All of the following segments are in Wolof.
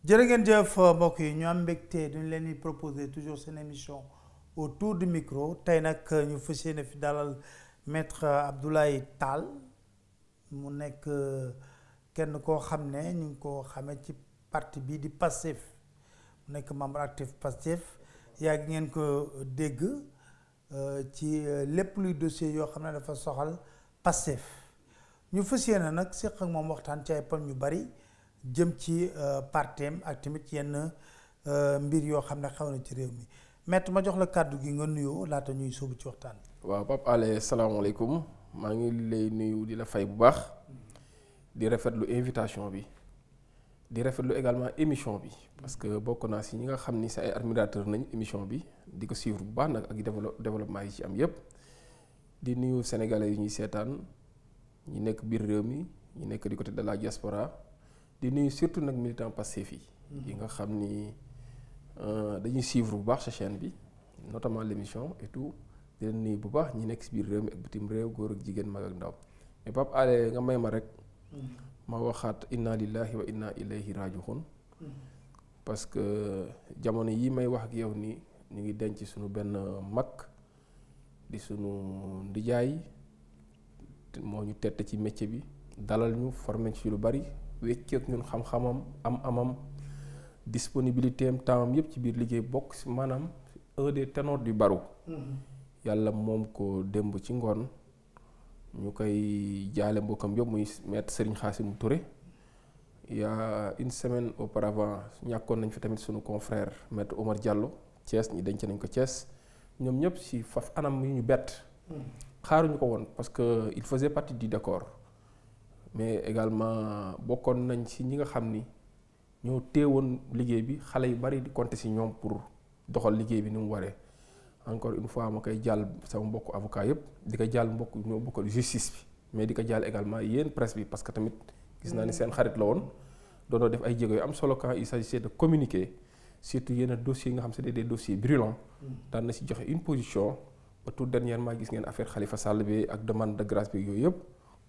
jërë ngeen jëf mbokk yi ñu am mbégte duñ leen di proposer toujours seen émission autour du micro tey nag ñu fas yéene fi dalal maître Abdoulaye Tall mu nekk kenn koo xam ne ñu ngi ko xamee ci parti bii di Pastef mu nekk membre actif Pastef yàgg ngeen ko dégg ci lépp luy dossier yoo xam ne dafa soxal Pastef ñu fas yéene nag séq ak moom waxtaan ci ay poñ yu bari jëm ci partem ak tamit yenn mbir yoo xam ne xaw na ci réew mi maître ma jox la kàddu gi nga nuyoo laata ñuy sóobu ci waxtaan bi. waaw Pape Alé salaamaaleykum maa ngi lay nuyu di la fay bu baax di rafetlu invitation bi di rafetlu également émission bi parce que bokk naa si ñi nga xam ni sa ay admirateur nañ émission bi di ko suivre bu baax nag ak développement yi ci am yépp di nuyu sénégalais yi ñuy seetaan ñi nekk biir réew mi ñi nekk du côté de la diaspora di nuyu surtout nag militant Pastef yi nga xam ni dañuy suivre bu baax sa chaîne bi notamment l'émission et tout di leen nuyu bu baax ñi nekk si biir réew mi ak bitim réew góor ak jigéen mag ak ndaw mais Pape Alé nga may ma rek ma waxaat inna lillahi wa inna ilayhi raji'un parce que jamono yi may wax ak yow ni ñu ngi denc suñu benn mag di suñu ndijaay moo ñu tette ci métier bi dalal ñu formé ci lu bari wecceek ñun xam-xamam am-amam disponibilité am temps am yépp ci biir liggéey bokk si maanaam un des ténors du barreau yàlla moom ko démb ci ngoon ñu koy jaale mbokkam yëpp muy maître Serigne Khassimou Touré il y a une semaine auparavant ñàkkoon nañ fi tamit sunu confrère maître Omar Diallo Thiès ñi denc nañ ko Thiès ñoom ñëpp si faf anam yu ñu bett xaaruñu ko woon parce que il faisait partie du décor mais également bokkoon nañ ci ñi nga xam ni ñoo téewoon liggéey bi xale yu bari di compter ci ñoom pour doxal liggéey bi ni mu waree encore une fois ma koy jàll sama mbokk avocat yëpp di ko jàll mbokk ñoo bokkal justice bi mais di ko jàll également yéen presse bi parce que tamit gis naa ni seen xarit la woon doonoo def ay jéego yu am solo quand il s'agissait de communiquer surtout yenn dossiers yi nga xam c'est des dossiers brûlants daan na ci joxe une position ba tout dernièrement gis ngeen affaire Khalifa Sall bi ak demande de grâce bi yooyu yëpp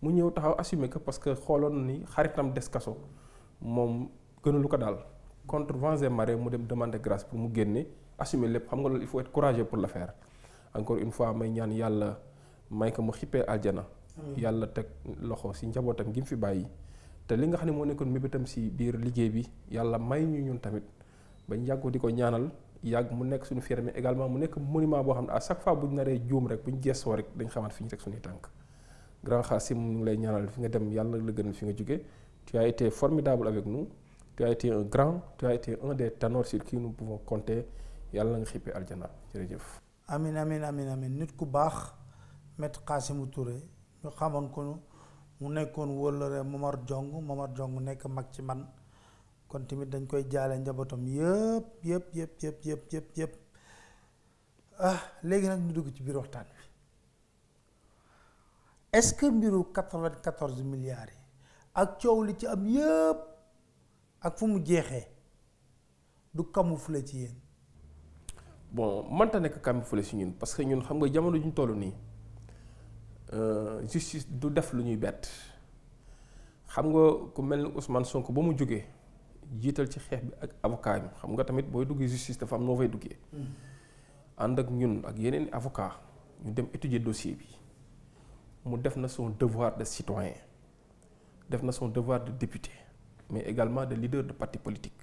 mu ñëw taxaw assumer que parce que xooloon ni xaritam des kaso moom gënalu ko daal contre vents et marées mu dem demande de grâce pour mu génne assumer lépp xam nga loolu il faut être courageux pour le faire encore une fois may ñaan yàlla may ko mu xippee aljana yàlla teg loxo ci njabootam gi mu fi bàyyi te li nga xam ne moo nekkoon mébétam ci biir liggéey bi yàlla may ñu ñun tamit bañ yàggu di ko ñaanal yàgg mu nekk suñu fier mais également mu nekk monument boo xam ne à chaque fois bu ñu naree juum rek bu ñu gestoo rek dañ xamaat fi ñu teg suñuy tànk grand Khassim ñu ngi lay ñaanal fi nga dem yàlla la gën fi nga jóge tu as été formidable avec nous tu as été un grand tu as été un des ténors sur qui nous pouvons compter yàlla nga xippee aljana jërëjëf. amin amin amin amin nit ku baax maître Khassimou Touré ñu xamoon ko mu nekkoon wóllare Momar Jong nekk mag ci man kon tamit dañ koy jaale njabootam yëpp ah léegi nag ñu dugg ci biir waxtaan bi est-ce que mbiru 94 milliards yi ak coow li ci am yëpp ak fu mu jeexee du camoufler ci yéen. bon mënta nekk camoufler ci ñun parce que ñun xam nga jamono ju ñu toll nii justice du def lu ñuy bett xam nga ku mel ni Ousmane Sonko ba mu jógee jiital ci xeex bi ak avocat yi xam nga tamit booy duggee justice dafa am noo fay duggee. ànd ak ñun ak yeneen avocat ñu dem étudier dossier bi mu def na son devoir de citoyen def na son devoir de député mais également de leader de parti politique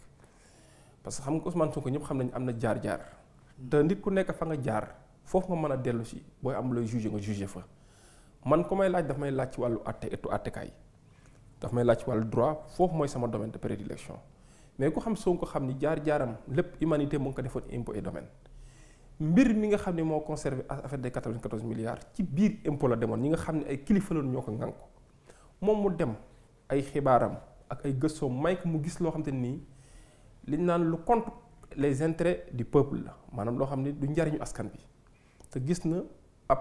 parce que xam nga Ousmane Sonko ñëpp xam nañu am na jaar-jaar te nit ku nekk fa nga jaar foofu nga mën a dellu si booy am looy juger nga juger fa man ku may laaj daf may laaj ci wàllu àtte etu àttekaay daf may laaj ci wàllu droit foofu mooy sama domaine de prédilection mais ku xam Sonko xam ni jaar-jaaram lépp humanité mu ngi ko defoon impôt et domaine mbir mi nga xam ne moo conservé affaire des 94 milliards ci biir impôt la demoon ñi nga xam ne ay kilifa lañu ñoo ko ŋànk moom mu dem ay xibaaram ak ay gëstoom may ko mu gis loo xam te nii liñ naan lu contre les intérêts du peuple la maanaam loo xam ne du njariñu askan bi te gis na ab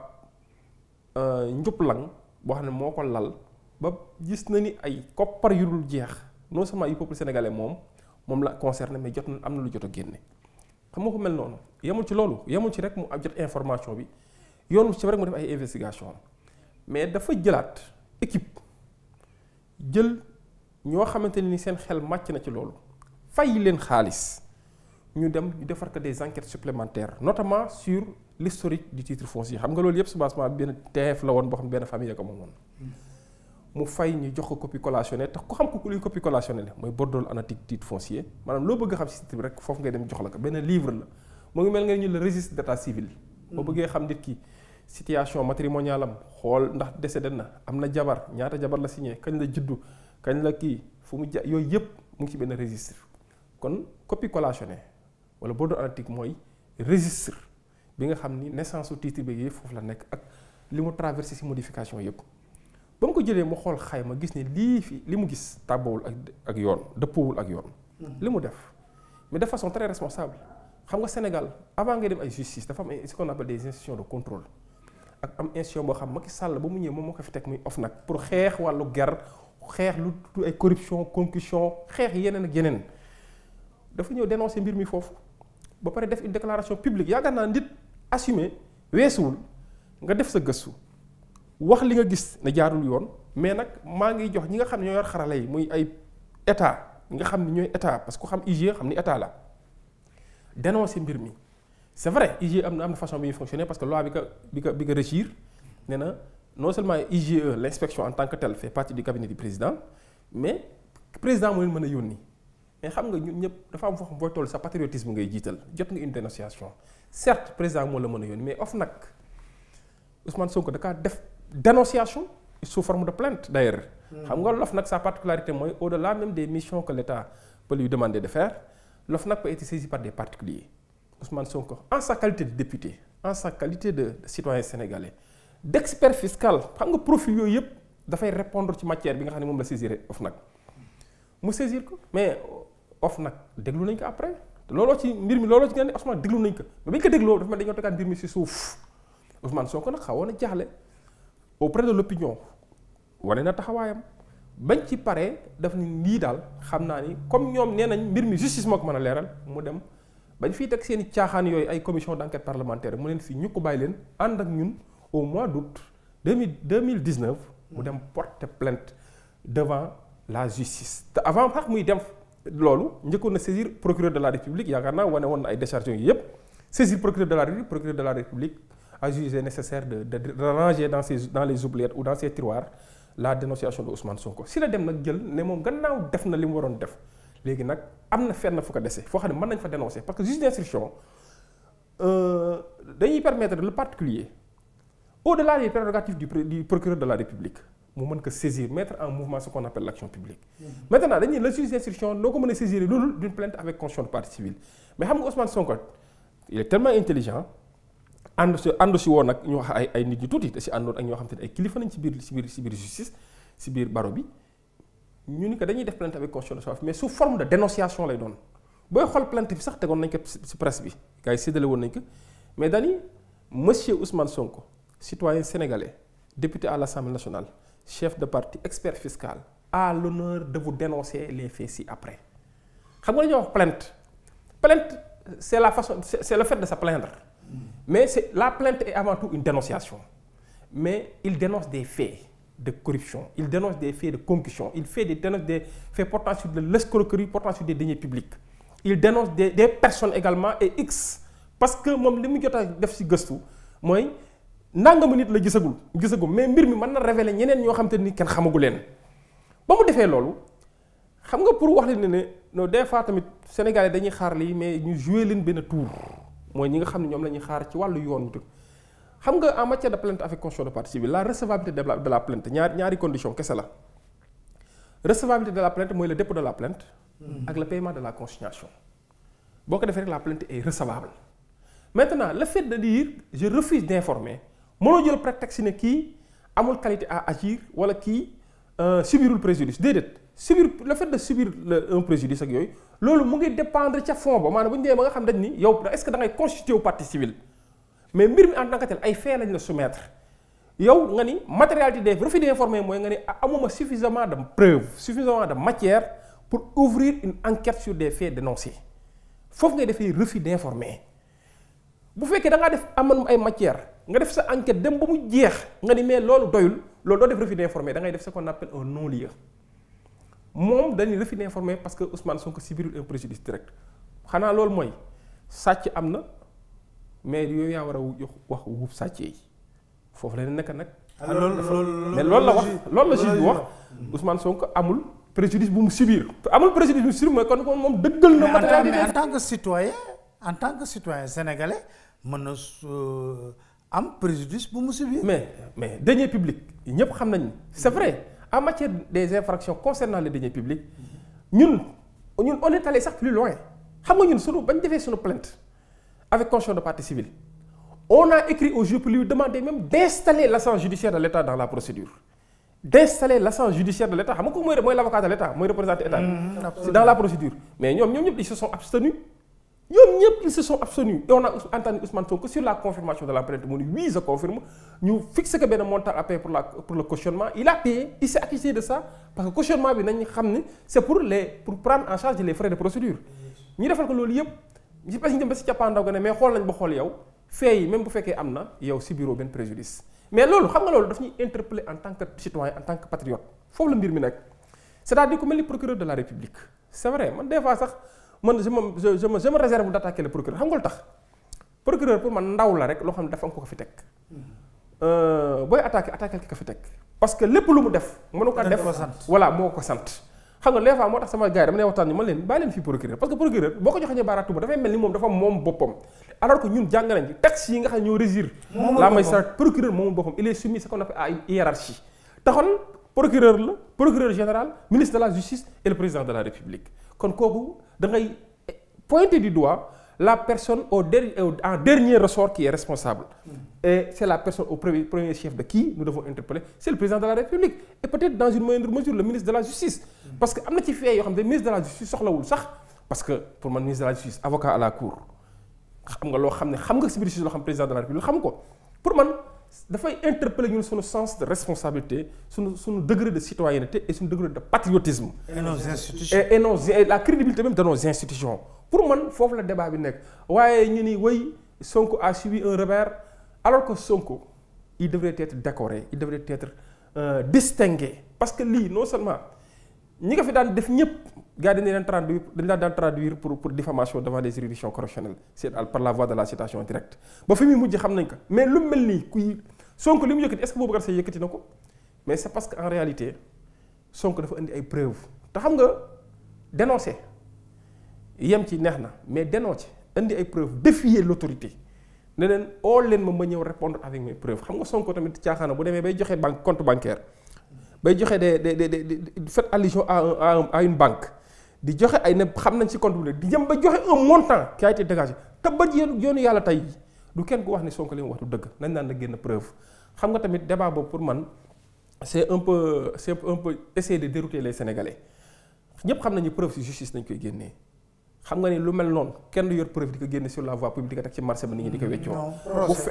njublang boo xam ne moo ko lal ba gis na ni ay koppar yu dul jeex non seulement yu peuple sénégalais moom la concerné mais jot na am na lu jot a génne xam nga ko mel noonu yemul ci loolu yemul ci rek mu jot information bi yoonu ci rek mu def ay investigation mais dafa jëlaat équipe jël ñoo xamante ni seen xel màcc na ci loolu fay leen xaalis ñu dem ñu defar ko des enquêtes supplémentaires notamment sur l'historique du titre foncier xam nga loolu yëpp soubassement benn TF la woon boo xam benn famille ko moomoon mu fay ñu jox ko copie collationnée tax ku xam ko luy copie collationnée la mooy bordereau annotatique titre foncier maanaam loo bëgg a xam si titre bi rek foofu ngay dem jox la ko benn livre la mu ngi mel nga ñu le registre d'état civil boo bëggee xam nit ki situation matrimoniale am xool ndax décédé na am na jabar ñaata jabar la signé kañ la juddu kañ la kii fu mu yooyu yëpp mu ngi ci benn registre kon copie collationnée wala bordereau annotatique mooy registre bi nga xam ni naissance su titre bi yëpp foofu la nekk ak li mu traversé ci modification yëpp ba mu ko jëlee mu xool xayma gis ne lii fi li mu gis tàbbawul ak yoon dëppawul ak yoon li mu def mais de façon très responsable xam nga Sénégal avant ngay dem ay justice dafa am ce qu'on appelle des institutions de contrôle ak am institution boo xam Macky Sall ba mu ñëwee moom moo ko fi teg muy OFNAC pour xeex wàllu ger xeex lu tudd ay corruption concussion xeex yeneen ak yeneen dafa ñëw dénoncer mbir mi foofu ba pare def une déclaration publique yaakaar naa nit assumé weesuwul nga def sa gëstu wax li nga gis ne jaarul yoon mais nag maa ngi jox ñi nga xam ne ñoo yor xarala yi muy ay état ñi nga xam ne ñooy état parce que ku xam IGE xam ni état la dénoncer mbir mi c'est vrai IGE am na façon bi ñuy fonctionner parce que loi bi ko régir nee na non seulement IGE l'inspection en tant que telle fait partie du cabinet du président mais président moo leen mën a yónni mais xam nga ñun ñëpp dafa am foo xam booy toll sa patriotisme ngay jiital jot nga une dénonciation certes président moo la mën a yónni mais OFNAC Ousmane Sonko da kaa def dénonciation sous forme de plainte d'ailleurs. xam nga l'OFNAC sa particularité mooy au-delà même des missions que l'État peut lui demander de faire l'OFNAC peut être saisi par des particuliers Ousmane Sonko en sa qualité de député en sa qualité de citoyen sénégalais d'expert fiscal xam nga profil yooyu yëpp dafay répondre ci matière bi nga xam ne moom la saisir OFNAC mu saisir ko mais OFNAC déglu nañ ko après looloo ci mbir mi looloo ci ngeen ne Ousmane déglu nañ ko mais bañ ko dégloo dafa mel dañoo tegaat mbir mi ci suuf Ousmane Sonko nag xawoon na jaaxle auprès de l'opinion wane na taxawaayam bañ ci paree daf ni lii daal xam naa ni comme ñoom nee nañ mbir mi justice moo ko mën a leeral mu dem bañ fiy teg seen i caaxaan yooyu ay commission d'enquête parlementaire mu leen fii ñu ko bàyyi leen ànd ak ñun au mois d'août 2019 mu dem porter plainte devant la justice te avant sax muy dem loolu njëkkoon na saisir procureur de la République yaakaar naa wane woon na ay décharges yi yëpp saisir procureur de la République a jugé nécessaire de ranger dans les oubliettes ou dans ses tiroirs la dénonciation de Ousmane Sonko si la dem nag jël ne moom gannaaw def na li mu waroon def léegi nag am na fenn fu ko dese foo xam ne mën nañ fa dénoncer parce que juge d'instruction dañuy permettre le particulier au-delà des prérogatives du procureur de la République mu mën ko saisir mettre en mouvement ce qu'on appelle l'action publique. Maintenant dañuy le juge d'instruction noo ko mën a saisir loolu d'une plainte avec constitution de partie civile mais xam nga Ousmane Sonko il est tellement intelligent ànd si woon nag ñu wax ay nit ñu tuuti te si àndoon ak ñoo xam te ne ay kilifa nañ ci biir justice si biir barreau bi ñu ni ko dañuy def plainte avec constitution de mais sous forme de dénonciation lay doon booy xool plainte bi sax tegoon nañ ko si presse bi gars yi séddale woon nañ ko mais dañuy monsieur Ousmane Sonko citoyen sénégalais député à l'Assemblée nationale chef de parti expert fiscal a l'honneur de vous dénoncer les faits ci-après xam nga dañuy wax plainte c'est la façon c'est le fait de se plaindre mais la plainte est avant tout une dénonciation mais il dénonce des faits de corruption il dénonce des faits de concussion il dénonce des faits portant sur de l'escroquerie portant sur des deniers publics il dénonce des personnes également et X parce que moom li mu jot a def ci gëstu mooy nangamu nit la gisagul mais mbir mi mën na révéler ñeneen ñoo xam te ni kenn xamagu leen ba mu defee loolu xam nga pour wax leen ne non des fois tamit Sénégalais dañuy xaar lii mais ñu jouer leen benn tour mooy ñi nga xam ne ñoom la ñuy xaar ci wàllu yoon xam nga en matière de plainte avec constitution de partie civile la recevabilité de la plainte ñaari condition kese la recevabilité de la plainte mooy le dépôt de la plainte ak le paiement de la consignation boo ko defee rek la plainte est recevable maintenant le fait de dire je refuse d'informer mënoo jël prétexte ne kii amul qualité à agir wala kii subirul préjudice déedéet le fait de subir un préjudice ak yooyu loolu mu ngi dépendre ca fond ba maanaam bu ñu demee ba nga xam dañ ni yow est-ce que da ngay constitué wu partie civile mais mbir mi en tant que tel ay faits lañ la soumettre yow nga ni matérialité des refus d'informer mooy nga ni amuma suffisamment de preuves suffisamment de matière pour ouvrir une enquête sur des faits dénoncés foofu ngay defee refus d'informer bu fekkee da ngaa def amoon ay matière nga def sa enquête dem ba mu jeex nga ni mais loolu doyul loolu doo def refus d'informer da ngay def ce qu'on appelle un non-lieu moom dañuy refus d'informer parce que Ousmane Sonko subit un préjudice direct xanaa loolu mooy sàcc am na mais yooyu yaa war a wax wuub sàcc yi foofu la nekk nag. mais loolu la wax loolu la juge bi wax Ousmane Sonko amul préjudice bu mu subir amul préjudice bu mu subir mooy kon moom dëggal na matérialité. mais en tant que citoyen sénégalais mën na am préjudice bu mu subir. mais deniers publics ñëpp xam nañ c'est vrai en matière des infractions concernant les deniers publics ñun on est allé sax plus loin xam nga ñun sunu bañ defee sunu plainte avec constitution de partie civile on a écrit au juge pour lui demander même d'installer l'agence judiciaire de l'État dans la procédure. D'installer l'agence judiciaire de l'État xam nga ko mooy l'avocat de l'État mooy représenter État c'est dans la procédure mais ñoom ñëpp ils se sont abstenus et on a entendu Ousmane Sonko sur la confirmation de la plainte mu ni oui je confirme ñu fixé que benn montant à payer pour le cautionnement il a payé il s'est acquitté de ça parce que cautionnement bi nañ xam ni c'est pour prendre en charge les frais de procédure ñu defal ko loolu yëpp ñu parce que ñu dem ba si cappaandaw ga ne mais xool nañ ba xool yow fee yi même bu fekkee am na yow si bureau benn préjudice mais loolu xam nga loolu daf ñuy interpeller en tant que citoyen en tant que patriote foofu la mbir mi nekk c'est-à-dire que mel ni procureur de la République c'est vrai man des fois sax man je me réserve d'attaquer le procureur xam nga lu tax procureur pour man ndaw la rek loo xam ne dafa am ko fi teg booy attaquer ki ko fi teg parce que lépp lu mu def mënu ko def voilà moo ko sant xam nga des fois moo tax sama gars yi dama ne waxtaan ni man leen bàyyi leen fii procureur parce que procureur boo ko joxee baaraatu ba dafay mel ni moom dafa moom boppam alors que ñun jàng nañ ci texte yi nga xam ne ñoo régir la magistrature procureur moom boppam il est soumis ce qu'on appelle à une hiérarchie taxoon procureur la procureur général ministre de la justice et le président de la République kon kooku da ngay pointer du doigt la personne en dernier ressort qui est responsable et c'est la personne au premier chef de qui nous devons interpeller c'est le président de la République et peut-être dans une moindre mesure le ministre de la justice parce que am na ci fee yoo xam ne ministre de la justice soxlawul sax parce que pour man ministre de la justice avocat à la cour xam nga loo xam ne xam nga si biir justice loo xam président de la République xam ko pour man dafay interpeller ñun suñu sens de responsabilité suñu degré de citoyenneté et suñu degré de patriotisme et nos institutions et la crédibilité même de nos institutions pour man foofu la débat bi nekk waaye ñu ni way Sonko a subi un revers alors que Sonko il devrait être décoré il devrait être distingué parce que lii non seulement ñi nga fi daan def ñëpp gars dañ daan traduire pour diffamation devant les juridictions correctionnelles c'est par la voie de la citation directe ba fi muy mujj xam nañ ko mais lu mel nii kuy Sonko li mu yëkkati est-ce que Boubacar Seye yëkkati na ko mais c'est parce que en réalité Sonko dafa indi ay preuves te xam nga dénoncer yem ci neex na mais dénoncer indi ay preuves défier l'autorité ne leen oo leen ma ñëw répondre avec mes preuves xam nga Sonko tamit caaxaana bu demee bay joxe compte bancaire bay joxe des fait allusion à une banque di joxe ay ne xam nañ ci compte bi di jëm ba joxe un montant qui a été dégagé te ba yoonu yàlla tey du kenn ku wax ni Sonko li mu wax du dëgg nañ naan na génn preuve xam nga tamit débat boobu pour man c'est un peu essayer de dérouter les Sénégalais ñëpp xam nañu preuve ci justice nañ koy génnee xam nga ni lu mel noonu kenn du yor preuve di ko génne sur la voie publique di ko teg ci marché ba nit ñi di ko weccoo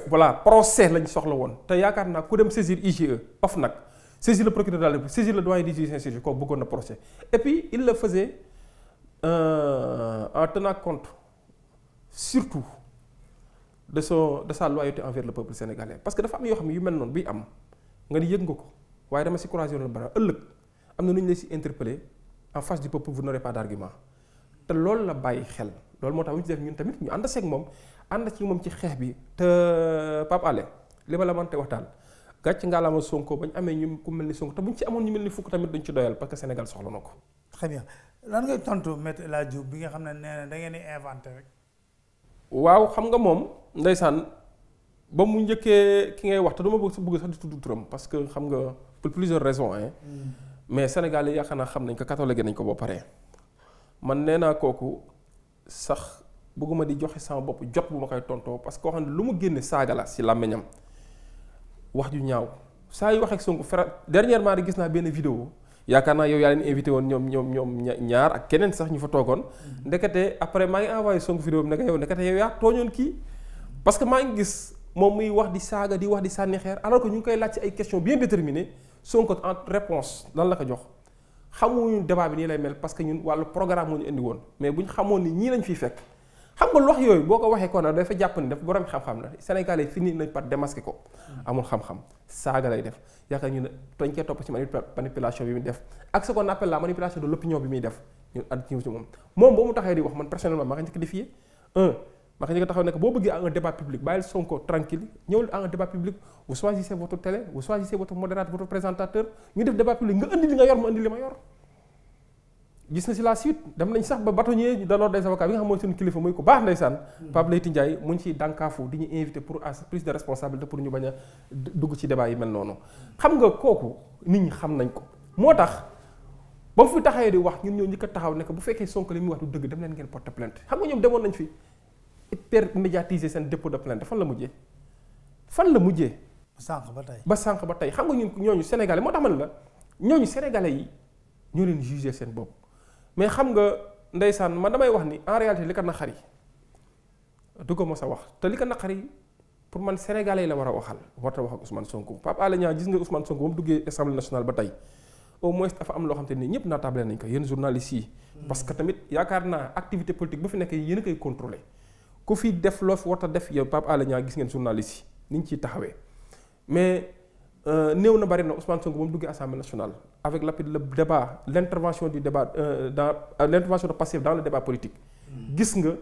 voilà procès lañ soxla woon te yaakaar naa ku dem saisir IGE OFNAC saisir le procureur de la République saisir le doyen des juges d'instruction kooku bëggoon na procès et puis il le faisait en tenant compte surtout de sa loyauté envers le peuple sénégalais parce que dafa am yoo xam ne yu mel noonu biy am nga ni yëg nga ko waaye dama si croiser le bras ëllëg am na nu ñu lay si interpeller en face du peuple vous n'aurez pas d'argument te loolu la bàyyi xel loolu moo tax ñu ci def ñun tamit ñu ànd seeg moom ànd ci moom ci xeex bi te Pape Alé li ma la mënte waxtaan gàcc ngaalaama Sonko bañ amee ñu ku mel ni Sonko te buñ ci amoon ñu mel ni fukk tamit duñ ci doyal parce que Sénégal soxla na ko. très bien lan ngay tontu Maître El Hadji Diouf bi nga xam ne nee na da ngeen di inventé rek. waaw xam nga moom ndeysaan ba mu njëkkee ki ngay wax te dama bëgg sax di tudd turam parce que xam nga pour plusieurs raisons hein. mais Sénégal yi yaakaar naa xam nañ ko catalogué nañ ko ba pare. man nee naa kooku sax bëgguma di joxe sama bopp jot bu ma koy tontoo parce que koo xam ne lu mu génne saaga la si làmmiñam wax ju ñaaw saa yu wax ak Sonko dernièrement di gis naa benn vidéo yaakaar naa yow yaa leen invité woon ñoom ñaar ak keneen sax ñu fa toogoon ndekete après maa ngi envoyé Sonko vidéo bi ndekete yow yaa tooñoon kii parce que maa ngi gis moom muy wax di saaga di wax di sànni xeer alors que ñu ngi koy laaj ci ay questions bien déterminées Sonko en réponse lan la ko jox xamuñu débat bi nii lay mel parce que ñun wàllu programme moo ñu indi woon mais bu ñu xamoon ni ñii lañ fiy fekk xam nga wax yooyu boo ko waxee ko nag dafa jàpp ni daf borom xam-xam la Sénégalais fini nañ par démasquer ko amul xam-xam saaga lay def yaakaar ñu ne dañ koy topp ci manipulation bi muy def ak ce qu'on appelle la manipulation de l'opinion bi muy def ñu ànd ci moom ba mu taxee di wax man personnellement maa ngi njëkk défier maa ngi njëkk taxaw ne boo bëggee un débat public bàyyil Sonko tranquille ñëwul à un débat public vous choisissez votre télé vous choisissez votre modérateur votre présentateur ñu def débat public nga indi li nga yor ma indi li ma yor gis na si la suite dem nañ sax ba bâtonnier de l'ordre des avocats bi nga xam mooy suñu kilifa muy ko baax ndeysaan Pape Leyti Ndiaye mu ngi ciy dànkaafu di ñu invité pour à plus de responsabilité pour ñu bañ a dugg ci débat yi mel noonu xam nga kooku nit ñi xam nañ ko moo tax ba mu fi taxawee di wax ñun ñoo njëkk a taxaw ne bu fekkee Sonko li muy wax du dëgg dem leen ngeen porter plainte xam nga ñoom demoon nañ fi hyper médiatiser seen dépôt de plainte fan la mujjee ba sànq ba tey xam nga ñun ñooñu sénégalais moo tax man la ñooñu sénégalais yi ñoo leen jugé seen bopp mais xam nga ndeysaan man damay wax ni en réalité li ko naqari du ko mos a wax te li ko naqari pour man sénégalais yi la war a waxal warta wax ak Ousmane Sonko Pape Alé Niang gis nga Ousmane Sonko ba mu duggee Assemblée nationale ba tey au moins dafa am loo xam te ni ñëpp naatable nañ ko yéen journalistes yi parce que tamit yaakaar naa activité politique ba fi nekk yéen a koy contrôler ku fi def loo fi warta def yow Pape Alé Niang gis ngeen journalistes yi ni ñu ciy taxawee mais néew na bari na Ousmane Sonko ba mu duggee Assemblée nationale avec le débat l'intervention du débat dans l'intervention de Pastef dans le débat politique gis nga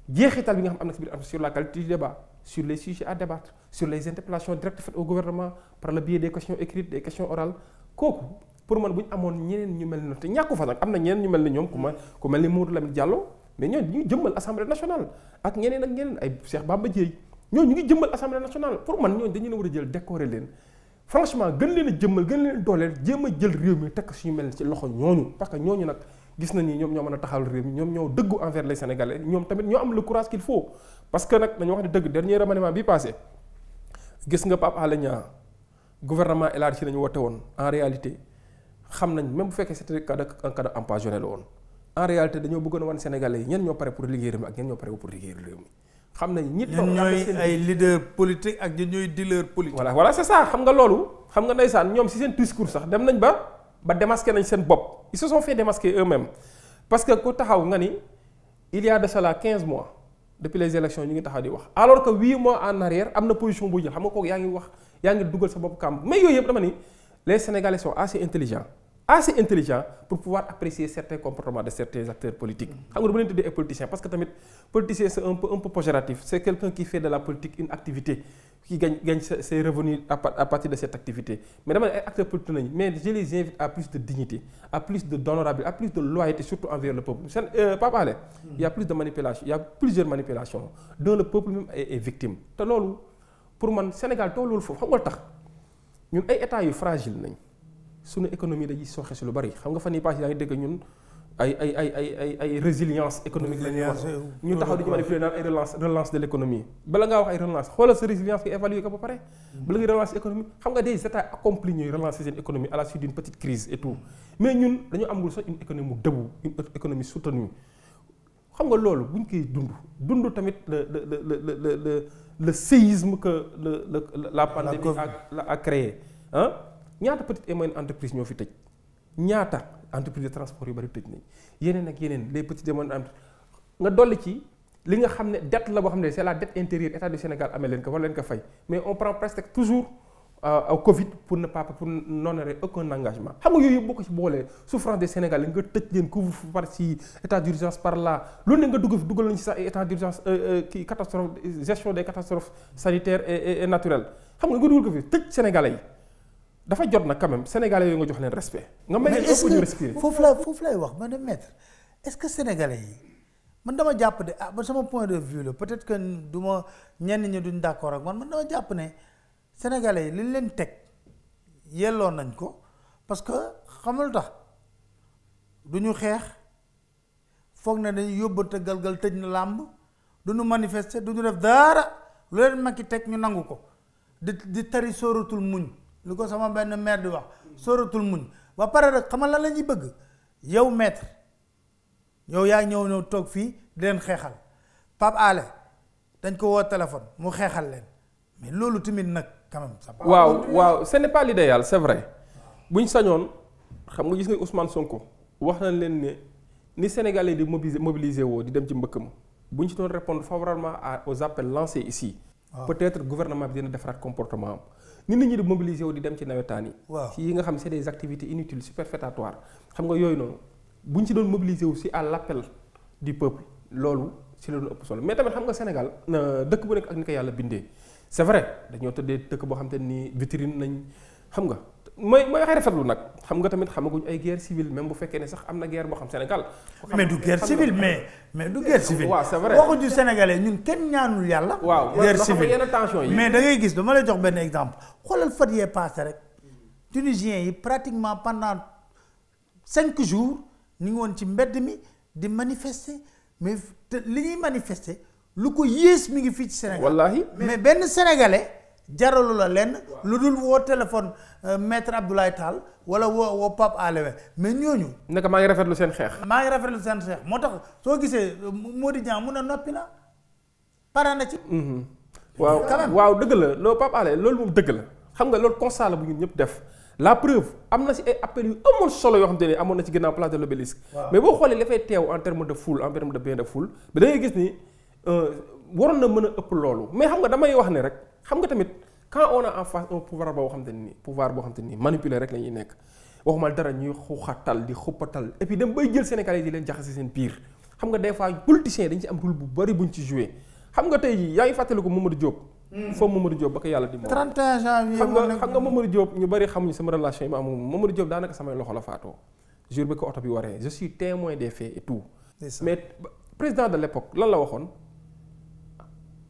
jeexital bi nga xam am na ci biir sur la qualité du débat sur les sujets à débattre sur les interpellations directes faites au gouvernement par le biais des questions écrites des questions orales kooku pour man bu ñu amoon ñeneen ñu mel ni te ñàkku fa nag am na ñeneen ñu mel ni ñoom ku mel ni Mamadou Lamine Diallo mais ñooñu ñu jëmmal Assemblée nationale ak ñeneen ay Cheikh Bamba Dièye ñooñu ñu ngi jëmmal Assemblée nationale pour man ñooñu dañu leen war a jël décorer leen franchement gën leen a jëmmal gën leen dooleel jéem a jël réew mi tekk suñu mel ci loxo ñooñu parce que ñooñu nag gis nañ ni ñoom ñoo mën a taxawal réew mi ñoom ñoo dëggu envers les Sénégalais ñoom tamit ñoo am le courage qu'il faut parce que nag dañoo wax ne dëgg dernier remaniement bi passé gis nga Pape Alé Niang gouvernement élargi nañu woote woon en réalité xam nañ même bu fekkee c'était un cas de empoisonné la woon en réalité dañoo bëggoon a wan Sénégalais yi ñen ñoo pare pour liggéey réew mi ak ñen ñoo pare pour liggéey réew mi xam nañ ñi toog ñooy ay leader politique ak ñooy dealer politique. voilà c'est ça xam nga loolu xam nga ndeysaan ñoom si seen discours sax dem nañ ba démasquer nañ seen bopp ils se sont fait démasquer eux-mêmes parce que ku taxaw nga ni il y a de cela 15 mois depuis les élections ñu ngi taxaw di wax alors que 8 mois en arrière am na position bu jël xam nga kooku yaa ngi dugal sa bopp kàmb mais yooyu yëpp dama ni les Sénégalais sont assez intelligents pour pouvoir apprécier certains comportements de certains acteurs politiques xam nga bu leen tuddee ay politiciens parce que tamit politicien c'est un peu péjoratif c'est quelqu'un qui fait de la politique une activité qui gagne ses revenus à partir de cette activité mais dama ne ay acteurs politiques nañu mais je les invite à plus de dignité à plus d'honorabilité à plus de loyauté surtout envers le peuple Pape Alé il y a plus de manipulation il y a plusieurs manipulations dont le peuple même est victime te loolu pour man Sénégal tollul foofu xam nga tax ñun ay états yu fragile nañ suñu économie dañuy soxe si lu bari xam nga fan yii passé yaa ngi dégg ñun ay résilience économique la ñuy wax ñu taxaw di ñu manipuler naan ay relance de l'économie bala ngaa wax ay relance xoolal sa résilience nga évaluer ko ba pare bala nga relance économie xam nga des états accomplis ñooy relancer seen économie à la suite d'une petite crise et tout mais ñun dañu amul sax une économie debout une économie soutenue xam nga loolu buñ koy dund tamit le séisme que la pandémie a créé ñaata petite et moyenne entreprise ñoo fi tëj ñaata entreprise de transport yu bari tëj nañ yeneen ak yeneen les petites et moyennes entreprises nga dolli ci li nga xam ne dette la boo xam ne c'est la dette intérieure état du Sénégal amee leen ko war leen ko fay mais on prend presque toujours au Covid pour n'honorer aucun engagement xam nga yooyu yëpp boo ko ci boolee souffrance des Sénégalais nga tëj leen couvre-feu par ci état d'urgence par là loolu ne nga dugal nañ ci sax état d'urgence kii catastrophe gestion des catastrophes sanitaires et naturelles xam nga dugal ko fi tëj Sénégalais yi dafa jot na quand même Sénégalais yooyu nga jox leen respect. nga may leen ëpp ñu respirer foofu lay wax ma ne maître est-ce que Sénégalais yi man dama jàpp de ba sama point de vue la peut-être que du ma ñenn ñi duñ d'accord ak man dama jàpp ne Sénégalais yi li leen teg yelloon nañ ko parce que xamul tax du ñu xeex foog na dañuy yóbbante galgal tëj na làmb du ñu manifester du ñu def dara lu leen Macky teg ñu nangu ko di tari sóoratul muñ. lu ko sama benn maire di wax sóoratul muñ ba pare rek xamal lan la ñuy bëgg yow maître yow yaa ñëw toog fii di leen xeexal Pape Alé dañ ko woo téléphone mu xeexal leen mais loolu tamit nag quand même ça waaw ce n'est pas l'idéal c'est vrai buñ sañoon xam nga gis nga Ousmane Sonko wax nañ leen ne ni Sénégalais di mobiliser woo di dem ci mbëkk ma bu ñu ci doon répondre favorablement aux appels lancés ici. peut-être gouvernement bi dina defaraat comportement am. nit ñi di mobiliser wu di dem ci nawetaan yi. ci yi nga xam ne c'est des activités inutiles superfétatoires xam nga yooyu noonu bu ñu ci doon mobiliser wu si à l'appel du peuple loolu si la doon ëpp solo mais tamit xam nga Sénégal dëkk bu nekk ak ni ko yàlla bindee c'est vrai dañoo tëddee dëkk boo xam te ni vitrine nañ xam nga mooy waxee rafetlu nag xam nga tamit xamaguñ ay guerre civile même bu fekkee ne sax am na guerre boo xam Sénégal. mais du guerre civile mais du guerre civile. waaw c'est vrai waxuñu sénégalais ñun kenn ñaanul yàlla. waaw guerre civile yenn tension yi. mais da ngay gis dama lay jox benn exemple xoolal fan yee passé rek tunisiens yi pratiquement pendant 5 jours ñu ngi woon ci mbedd mi di manifester mais te li ñuy manifester lu ko yées mi ngi fii ci Sénégal. wallaahi mais benn sénégalais. jaralu la lenn lu dul woo téléphone maître Abdoulaye Tall wala woo Pape Alé mais ñooñu. naka maa ngi rafetlu seen xeex. maa ngi rafetlu seen xeex moo tax soo gisee Mody Niang mun a noppi na pare na ci. waaw dëgg la loolu Pape Alé loolu moom dëgg la xam nga loolu constat la bu ñun ñëpp def la preuve am na si ay appels yu amoon solo yoo xam te ne amoon na ci ginnaaw place de l'Obélisque. mais boo xoolee dafay teew en terme de foule en terme de bien de foule mais da ngay gis ni waroon na mën a ëpp loolu mais xam nga damay wax ne rek. xam nga tamit quand on a en face un pouvoir boo xam te ni manipuler rek la ñuy nekk waxuma dara ñuy xuxatal di xuppatal et puis dem bay jël Sénégalais yi di leen jaxase seen biir xam nga des fois politiciens dañ ci am rôle bu bari buñ ci joué xam nga tey jii yaa ngi fàttaliku Mamadou Diop. foofu Mamadou Diop ba ko yàlla di. 31 janvier xam nga Mamadou Diop ñu bari xamuñu sama relation yi ma am Mamadou Diop daanaka samay loxo la faatoo jour bi ko oto bi waree je suis témoin des faits et tout. mais président de l'époque lan la waxoon.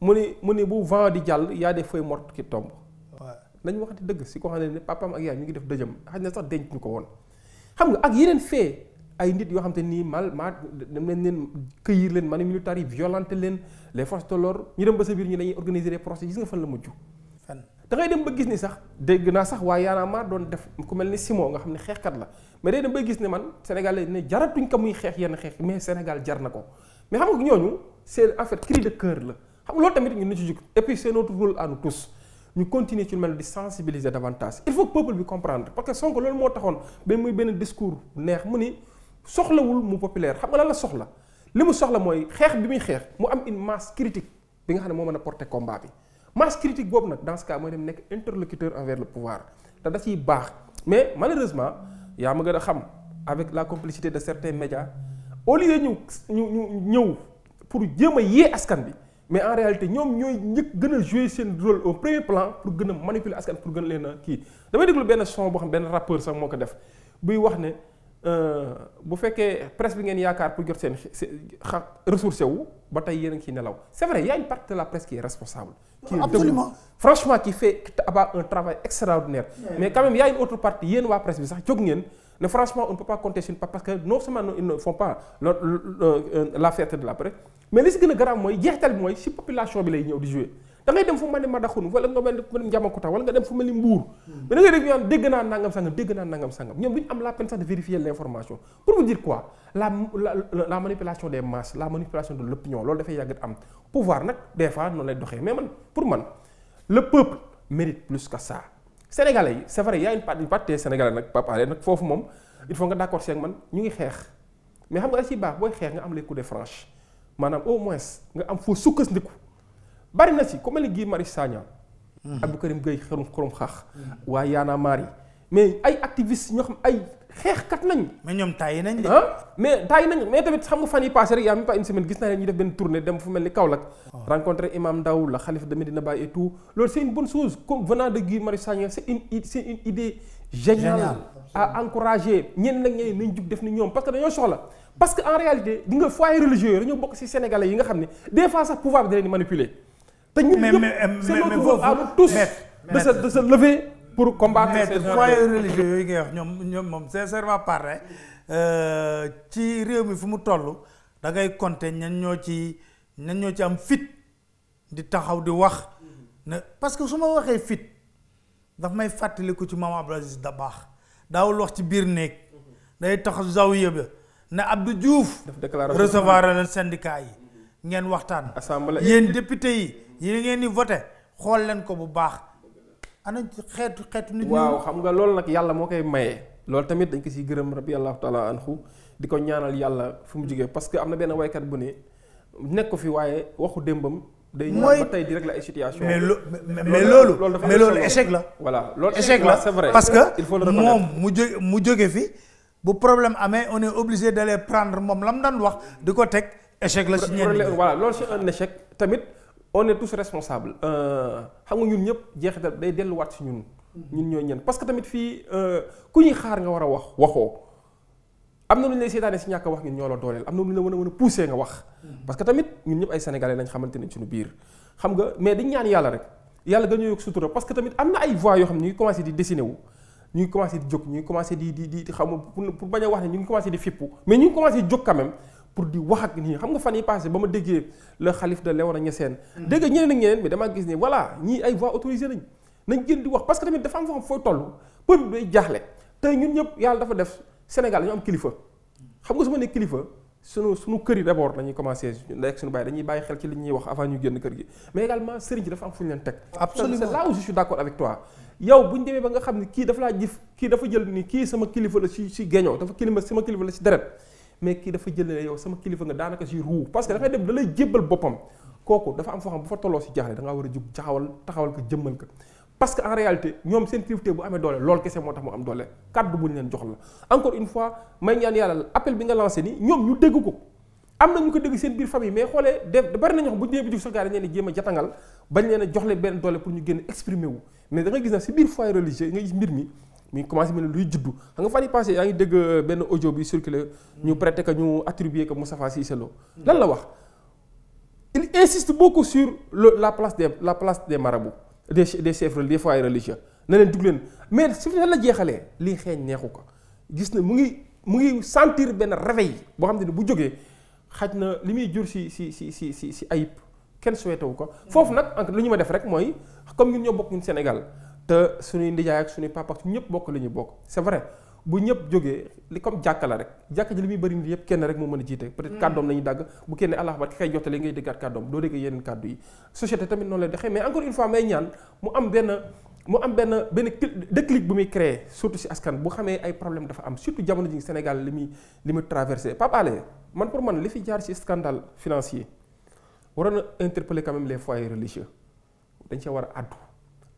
mu ni bu vent di jàll y a des feuilles mortes qui tombent. nañu waxati dëgg si ko xam ne papaam ak yaay ñu ngi def dëjëm xaj na sax denc ñu ko woon. xam nga ak yeneen fee ay nit yoo xam te nii dem leen cueillir leen manu militaire yi violenté leen les forces de l'ordre ñu dem ba sa biir ñu dañuy organiser des procès gis nga fan la mujj. da ngay dem ba gis ni sax dégg naa sax waaye Y'en a marre doon def ku mel ni Simon nga xam ne xeexkat la mais day dem ba gis ne man Sénégalais ne jaratuñ ko muy xeex yenn xeex mais Sénégal jar na ko mais xam nga ñooñu c'est en fait cri de cœur la. xam nga loolu tamit ñun ñu ci jóg et puis c'est notre rôle à nous tous ñu continuer ci lu mel di sensibiliser davantage il faut que peuple bi comprendre parce que Sonko loolu moo taxoon ba muy benn discours neex mu ni soxlawul mu populaire xam nga lan la soxla li mu soxla mooy xeex bi muy xeex mu am une masse critique bi nga xam ne moo mën a porter combat bi masse critique boobu nag dans ce cas mooy dem nekk interlocuteur envers le pouvoir te da ciy baax mais malheureusement yaa ma gën a xam avec la complicité de certains médias au lieu ñu ñëw pour jéem a yee askan bi. mais en réalité ñoom ñooy njëkk gën a jouer seen rôle au premier plan pour gën a manipuler askan pour gën leen a kii damay déglu benn son boo xam benn rappeur sax moo ko def buy wax ne bu fekkee presse bi ngeen yaakaar pour jot seen ressourcé wu ba tey yéen a ngi ciy nelaw c'est vrai y a une partie de la presse qui est responsable. Absolument. Franchement qui fait un travail extraordinaire. mais quand même y a une autre partie yéen waa presse bi sax jóg ngeen ne franchement on ne peut pas compter sur parce que non seulement ils ne font pas la fierté de la presse. mais li si gën a garaaw mooy jeexital bi mooy si population bi lay ñëw di jouer da ngay dem fu mel ni Madaxun wala nga mel ni Ndiamakuta wala nga dem fu mel ni Mbour mais da ngay dégg ñu naan dégg naa nangam sangam ñoom duñu am la peine sax de vérifier l'information pour vous dire quoi la manipulation des masses la manipulation de l'opinion loolu dafay yàgg am pouvoir nag des fois noonu lay doxee mais pour man le peuple mérite plus que ça sénégalais yi c'est vrai y a une partie sénégalais nag Pape Alé nag foofu moom il faut nga d'accord si ak man ñu ngi xeex mais xam nga da ciy baax booy xeex nga am les coups de franche maanaam au moins nga am foo sukkandiku bari na ci ku mel ni Guy Marius Sagna. Abdou Karim Gueye xorom xaax. waa Y'en a marre yi mais ay activistes ñoo xam ay xeexkat nañ. mais ñoom tàyyi nañ de. mais tamit xam nga fan yi passé rek y a même pas une semaine gis naa ne ñu def benn tournée dem fu mel ni Kaolack. rencontrer Imam Ndaw la xalif de Medina Baye et tout loolu c'est une bonne chose comme venant de Guy Marius Sagna c'est une idée géniale à encourager ñenn nag ñeneen nañ jug def ni ñoom parce que dañoo soxla. parce que en réalité di nga foyer religieux yooyu dañoo bokk ci sénégalais yi nga xam ne des fois sax pouvoir bi da leen di manipuler. te ñun ñëpp c'est notre rôle à nous tous de se lever pour combattre ces foyer religieux yooyu ngay wax ñoom moom sincèrement parlé ci réew mi fu mu toll da ngay compter ñan ñoo ci am fit di taxaw di wax ne parce que su ma waxee fit daf may fàttaliku ci Maam Abdou Aziz Dabakh daawul wax ci biir néeg day tax zawiya ba ne Abdou Diouf recevoir leen syndicat yi ngeen waxtaan yéen député yi ngeen di voté xool leen ko bu baax ana xeetu nit ñi waaw xam nga loolu nag yàlla moo koy maye loolu tamit dañ ko siy gërëm rabbi allahu taala anhu di ko ñaanal yàlla fu mu jógee parce que am na benn waykat bu ne nekk ko fi waaye waxu démbam. day ñëw ba tey di régler ay situation. mais loolu échec la. voilà loolu échec la c'est vrai. parce que il faut le reconnaître. moom mu jóge fi bu problème amee on est obligé d'aller prendre moom la mu daan wax di ko teg échec la. si ñenn ñi voilà loolu c'est un échec tamit on est tous responsables xam nga ñun ñëpp jeexital day delluwaat si ñun ñooy ñen parce que tamit fii ku ñuy xaar nga war a waxoo. am na lu ñu lay seetaane si ñàkk a wax ñun ñoo la dooleel am na lu ñu la mën a pousser nga wax. parce que tamit ñun ñëpp ay sénégalais lañ xamante ne suñu biir. xam nga mais dañ ñaan yàlla rek yàlla gën ñoo yokk sutura parce que tamit am na ay voix yoo xam ne ñu ngi commencé di dessiné wu. ñu ngi commencé di jóg ñu ngi commencé di xam nga pour bañ a wax ne ñu ngi commencé di fippu mais ñu ngi commencé jóg quand même pour di wax ak nii xam nga fan yi passé ba ma déggee le xalif de Léona Niassène. dégg ñeneen ak ñeneen mais damaa gis ne voilà ñii ay voix autorisées nañ gën di wax parce que tamit dafa am foo xam fooy toll peuple bi day jaaxle te ñun ñëpp yàlla dafa def Sénégal dañu am kilifa xam nga su ma nee kilifa suñu kër yi d'abord dañuy commencer ndey ak suñu bàyyi dañuy bàyyi xel ci li ñuy wax avant ñu génn kër gi mais également sëriñ ci dafa am fu ñu leen teg. absolument c'est là où je suis d'accord avec toi. yow bu ñu demee ba nga xam ne kii dafa laa jëf kii dafa jël ni kii sama kilifa la si géñoo dafa sama kilifa la si deret mais kii dafa jël ne yow sama kilifa nga daanaka si ruu parce que dafay dem da lay jébbal boppam kooku dafa am foo xam bu fa tolloo si jaaxle da ngaa war a jug taxawal ko jëmmal ko parce que en réalité ñoom seen kilifté bu amee doole loolu kese moo tax mu am doole kàddu bu ñu leen jox la encore une fois may ñaan yàlla appel bi nga lancé ni ñoom ñu dégg ko am na ñu ko dégg seen biir famille mais xoolee bari na ñoo xam bu ñu nee bi jug sax gars dañ leen jéem a jatangal bañ leen a jox leen benn doole pour ñu génn exprimer wu mais da nga gis na si biir foyer religieux nga gis mbir mi mi commencé mel ne luy juddu xam nga fan yi passé yaa ngi dégg benn audio bi circulé ñu prêté que ñu attribué que Moustapha Cissé Lo lan la wax il insiste beaucoup sur la place des marabouts des chefs des foyers religieux na leen dugg leen mais su fekkee la jeexalee lii xeeñ neexu ko gis na mu ngi sentir benn réveil boo xam ne bu jógee xaj na li muy jur si ayib kenn souhaité wu ko. foofu nag lu ñu ma def rek mooy comme ñun ñoo bokk ñun Sénégal te suñuy ndijaay ak suñuy papa ak ñëpp bokk li ñu bokk c'est vrai bu ñëpp jógee li comme jàkka la rek jàkka ji li muy bëri nii yëpp kenn rek moo mën a jiite. peut-être kàddoom nañu dàgg bu kenn allah ba ki kay jottali ngay déggaat kàddoom doo dégg yeneen kàddu yi société tamit noonu lay doxee mais encore une fois may ñaan mu am benn déclic bu muy créer surtout si askan bu xamee ay problème dafa am surtout jamono ji Sénégal li muy traversé Pape Alé man pour man li fi jaar ci scandale financier waroon na interpeller quand même les foyers religieux dañ cee war a addu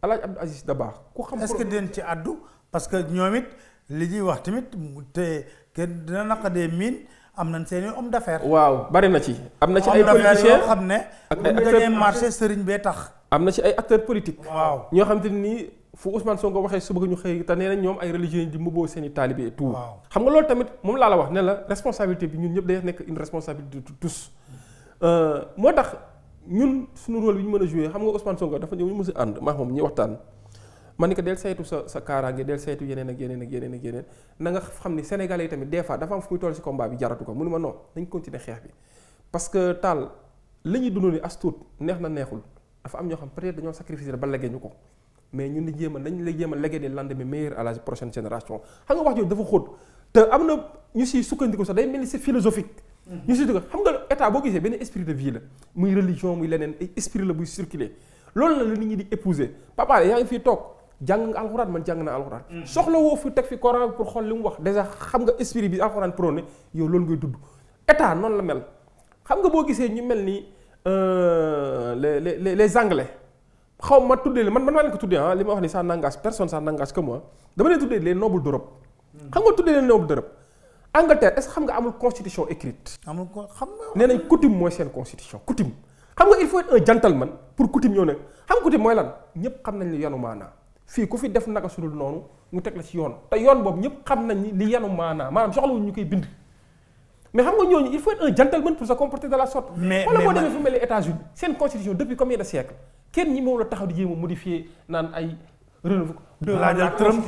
El Hadj Abdou Aziz Dabakh ku xam. est-ce que den ci addu parce que ñoom it li ñuy wax tamit te kenn dina naqadee miin am nañ seen i homme d'affaires. waaw bari na ci. am na ci ay politiciens yoo xam ne. ak ay acteurs marché sëriñ bee tax. am na ci ay acteurs politiques. waaw ñoo xam te ni fu Ousmane Sonko waxee suba ñu xëy te nee nañ ñoom ay religieux di mbubboo seen i talibé et tout. xam nga loolu tamit moom laa la wax ne la responsabilité bi ñun ñëpp day nekk une responsabilité de tous. moo tax ñun suñu rôle bi ñu mën a jouer xam nga Ousmane Sonko dafa ñëw ñu mës a ànd maa moom ñu waxtaan. man ni ko del saytu sa kaaraange del saytu yeneen na nga xam ni sénégalais yi tamit des fois dafa am fu muy toll ci combat bi jaratu ko mënu ma non dañ continuer xeex bi parce que taal la ñuy dund ni as tuut neex na neexul dafa am ñoo xam peut-être dañoo sacrifier ba légué ñu ko mais ñun di jéem a dañ lay jéem a légué des lendemains meilleurs à la prochaine génération xam nga wax jooju dafa xóot te am na ñu siy sukkandiku sax day mel ni c'est philosophique ñu siy dugg xam nga état boo gisee benn esprit de vie la muy religion muy leneen esprit la buy circuler loolu la nit ñi di épouser papa yaa ngi fii toog jàng nga alxuraan man jàng naa alxuraan soxla woo fi teg fi Coran pour xool li mu wax déjà xam nga esprit bi alxuraan prôné yow loolu ngay dudd état noonu la mel xam nga boo gisee ñu mel ni les anglais xaw ma tuddee man maa leen ko tuddee li ma wax ni ça n'engage personne ça n'engage que moi dama leen tuddee les nobles d'Europe xam nga tuddee les nobles d'Europe Angleterre est-ce que xam nga amul constitution écrite amul ko xam nga nee nañ coutume mooy seen constitution coutume xam nga il faut être un gentleman pour coutume ñoo ne xam nga coutume mooy lan ñëpp xam nañ li yanu maanaa fii ku fi def naka sudul noonu mu teg la ci yoon te yoon boobu ñëpp xam nañ ni li yanu maanaa maanaam soxlawuñu ñu koy bind mais xam nga ñooñu il faut être un gentleman pour se comporter de la sorte. mais wala boo demee fu mel ni États-Unis seen constitution depuis combien de siècles kenn ñi moom la taxaw di jéem a modifier naan ay laajal Trump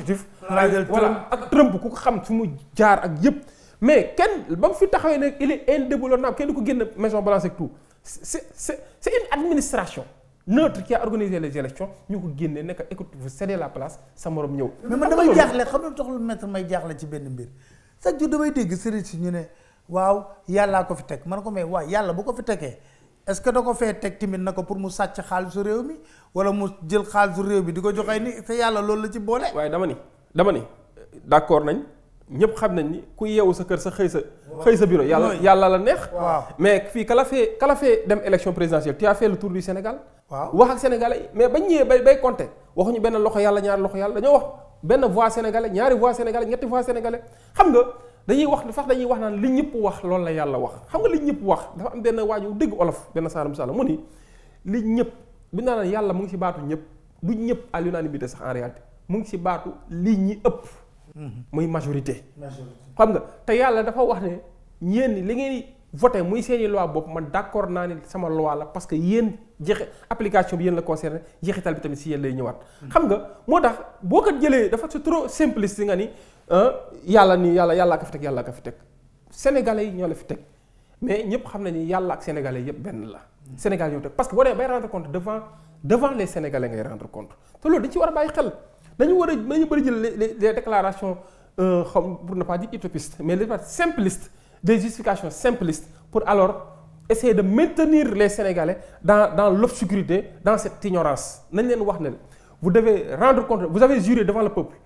voilà ak Trump ku ko xam fu mu jaar ak yëpp mais kenn ba mu fi taxawee ne il est indéboulonnable kenn du ko génn Maison Blanche ak tout c'est une administration neutre qui a organisé les élections ñu ko génnee nekk écoute vous cédez la place sa morom ñëw. mais man damay jaaxle xam nga taxul maître may jaaxle ci benn mbir chaque jour damay dégg sëriñ si ñu ne waaw yàllaa ko fi teg man ko mais waaw yàlla bu ko fi tegee est-ce que da ko fee teg tamit na ko pour mu sàcc xaalisu réew mi wala mu jël xaalisu réew mi di ko joxee ni te yàlla loolu la ci boole. waaye dama ni d'accord nañ ñëpp xam nañ ni ku yeewu sa kër sa xëy sa bureau yàlla la neex. mais fii kala fee dem élection présidentielle tu as fait le tour du Sénégal. wax ak sénégalais yi mais bañ ñëwee bay compter waxuñu benn loxo yàlla ñaari loxo yàlla dañoo wax benn voix sénégalais ñaari voix sénégalais ñetti voix sénégalais xam nga dañuy wax naan li ñëpp wax loolu la yàlla wax xam nga li ñëpp wax dafa am benn waaju dégg olof benn saalum saalum mu ni li ñëpp bu ñu naan yàlla mu ngi ci baatu ñëpp du ñëpp à l'unanimité sax en réalité mu ngi ci baatu li ñi ëpp. muy majorité. xam nga te yàlla dafa wax ne yéen li ngeen di voté muy seeni loi bopp man d'accord naa ni sama loi la parce que yéen application bi yéen la concerné jeexital bi tamit si yéen lay ñëwaat. xam nga moo tax boo ko jëlee dafa c'est trop simpliste nga ni yàllaa ko fi teg yàllaa ko fi teg sénégalais yi ñoo la fi teg mais ñëpp xam nañu yàlla ak sénégalais yëpp benn la. Sénégal ñoo teg parce que boo dee bay rendre compte devant les sénégalais ngay rendre compte te loolu dañ ci war a bàyyi xel. dañu bëri jël les déclarations pour ne pas dire utopistes mais les simplistes des justifications simplistes pour alors essayer de maintenir les Sénégalais dans l'obscurité dans cette ignorance nañ leen wax ne vous devez rendre compte vous avez juré devant le peuple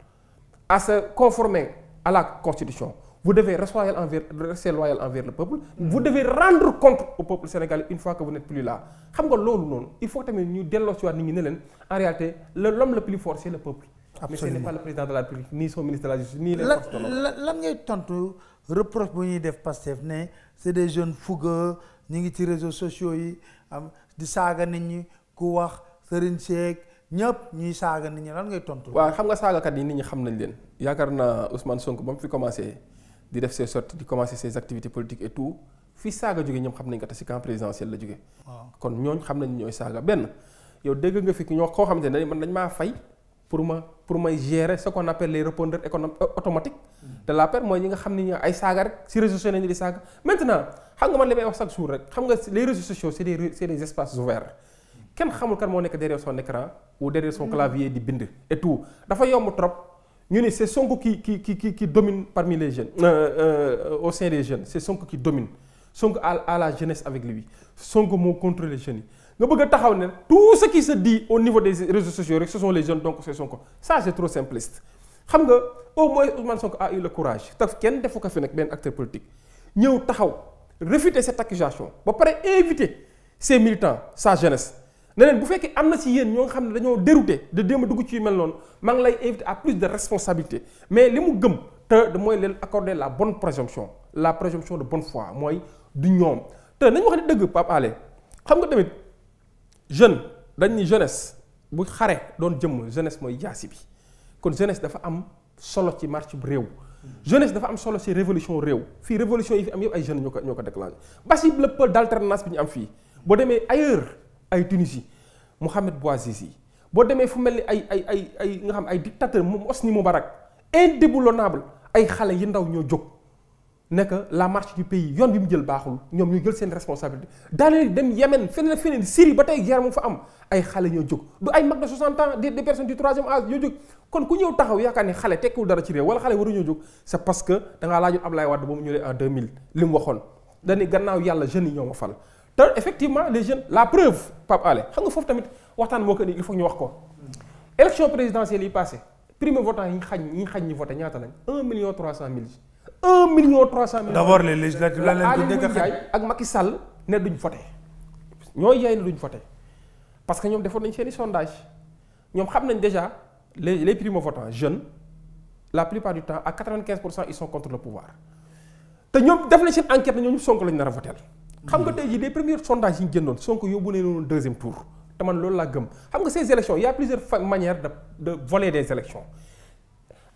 à se conformer à la Constitution vous devez rester loyal envers le peuple vous devez rendre compte au peuple sénégalais une fois que vous n'êtes plus là xam nga loolu noonu il faut tamit ñu delloo ci waat nit ñi ne leen en réalité l'homme le plus fort c'est le peuple. Absolument. Mais ce n'est pas le président de la République ni son ministre de la justice ni les forces de l'ordre. lan ngay tontu reproche bu ñuy def Pastef ne c'est des jeunes fougueux ñu ngi ci réseaux sociaux yi am di saaga nit ñi ku wax Serigne Cheikh ñëpp ñuy saaga nit ñi lan ngay tontu. waaw xam nga saagakat yi nit ñi xam nañ leen yaakaar naa Ousmane Sonko ba mu fi commencé di def ses sorties di commencer ses activités politiques et tout fii saaga jóge ñoom xam nañ ko te ci camp présidentiel la jóge. kon ñooñ xam nañ ñooy saaga benn yow dégg nga fi ñoo koo xamante ne man dañ maa fay. pour may gérer ce qu'on appelle les répondeurs automatiques de l'APR mooy ñi nga xam ne ay saaga rek ci réseaux sociaux nañu di saaga maintenant xam nga man li may wax chaque jour rek xam nga les réseaux sociaux c'est des espaces ouverts kenn xamul kan moo nekk derrière son écran ou derrière son clavier di bind et tout dafa yomb trop ñu ni c'est Sonko qui domine parmi les jeunes au sein des jeunes c'est Sonko qui domine Sonko à la jeunesse avec lui Sonko moo contrôle les jeunes yi nga bëgg a taxaw ne tout ce qui se dit au niveau des réseaux sociaux rek ce sont les jeunes donc c'est Sonko ça c'est trop simpliste xam nga au moins Ousmane Sonko a eu le courage taf kenn defu ko fi nag benn acteur politique ñëw taxaw réfuter cette accusation ba pare inviter ses militants sa jeunesse ne leen bu fekkee am na ci yéen ñoo nga xam ne dañoo dérouté de démb dugg ci yu mel noonu maa ngi lay inviter à plus de responsabilité mais li mu gëm te mooy leen accorder la présomption de bonne foi mooy du ñoom te nañu wax ne dëgg Pape Alé xam nga tamit jeune dañ ni jeunesse bu xare doon jëmm jeunesse mooy jaasi bi kon jeunesse dafa am solo ci marche bu réew jeunesse dafa am solo ci révolution réew fii révolution yi fi am yëpp ay jeunes ñoo ko déclenché ba si le peu d'alternance bi ñu am fii boo demee ailleurs ay Tunisie Mohamed Bouazizi boo demee fu mel ni ay nga xam ay dictateur Hosni Moubarak indéboulonnable ay xale yi ndaw ñoo jóg nekk la marche du pays yoon bi mu jël baaxul ñoom ñu jël seen responsabilité daaneel dem Yémen feneen Syrie ba tey guerre mu fa am ay xale ñoo jóg du ay mag de 60 ans des personnes du troisième âge ñoo jóg kon ku ñëw taxaw yaakaar ni xale tekkiwul dara ci réew wala xale waruñoo jóg c'est parce que da ngaa laajoon Ablaye Wade ba mu ñëwee en 2000 li mu waxoon dañuy gannaaw yàlla jeunes yi ñoo ma fal te effectivement les jeunes la preuve Pape Alé xam nga foofu tamit waxtaan moo ko ni il faut ñu wax ko élection présidentielle yi passé primo votant yi ñu xañ ñi voté ñaata lañ 1,3 million d'abord les législatives la leen di njëkk ak Macky Sall ne duñ voté ñooy yaay ne duñ voté parce que ñoom defoon nañ seeni sondage ñoom xam nañ déjà les primo votants jeunes la plupart du temps à 95% ils sont contre le pouvoir te ñoom def nañ seen enquête na ñoom Sonko lañ nar a voté xam nga tey jii des premiers sondages yi ñu génnoon Sonko yóbbu ne noonu deuxième tour te man loolu laa gëm xam nga ces élections il y a plusieurs manières de voler des élections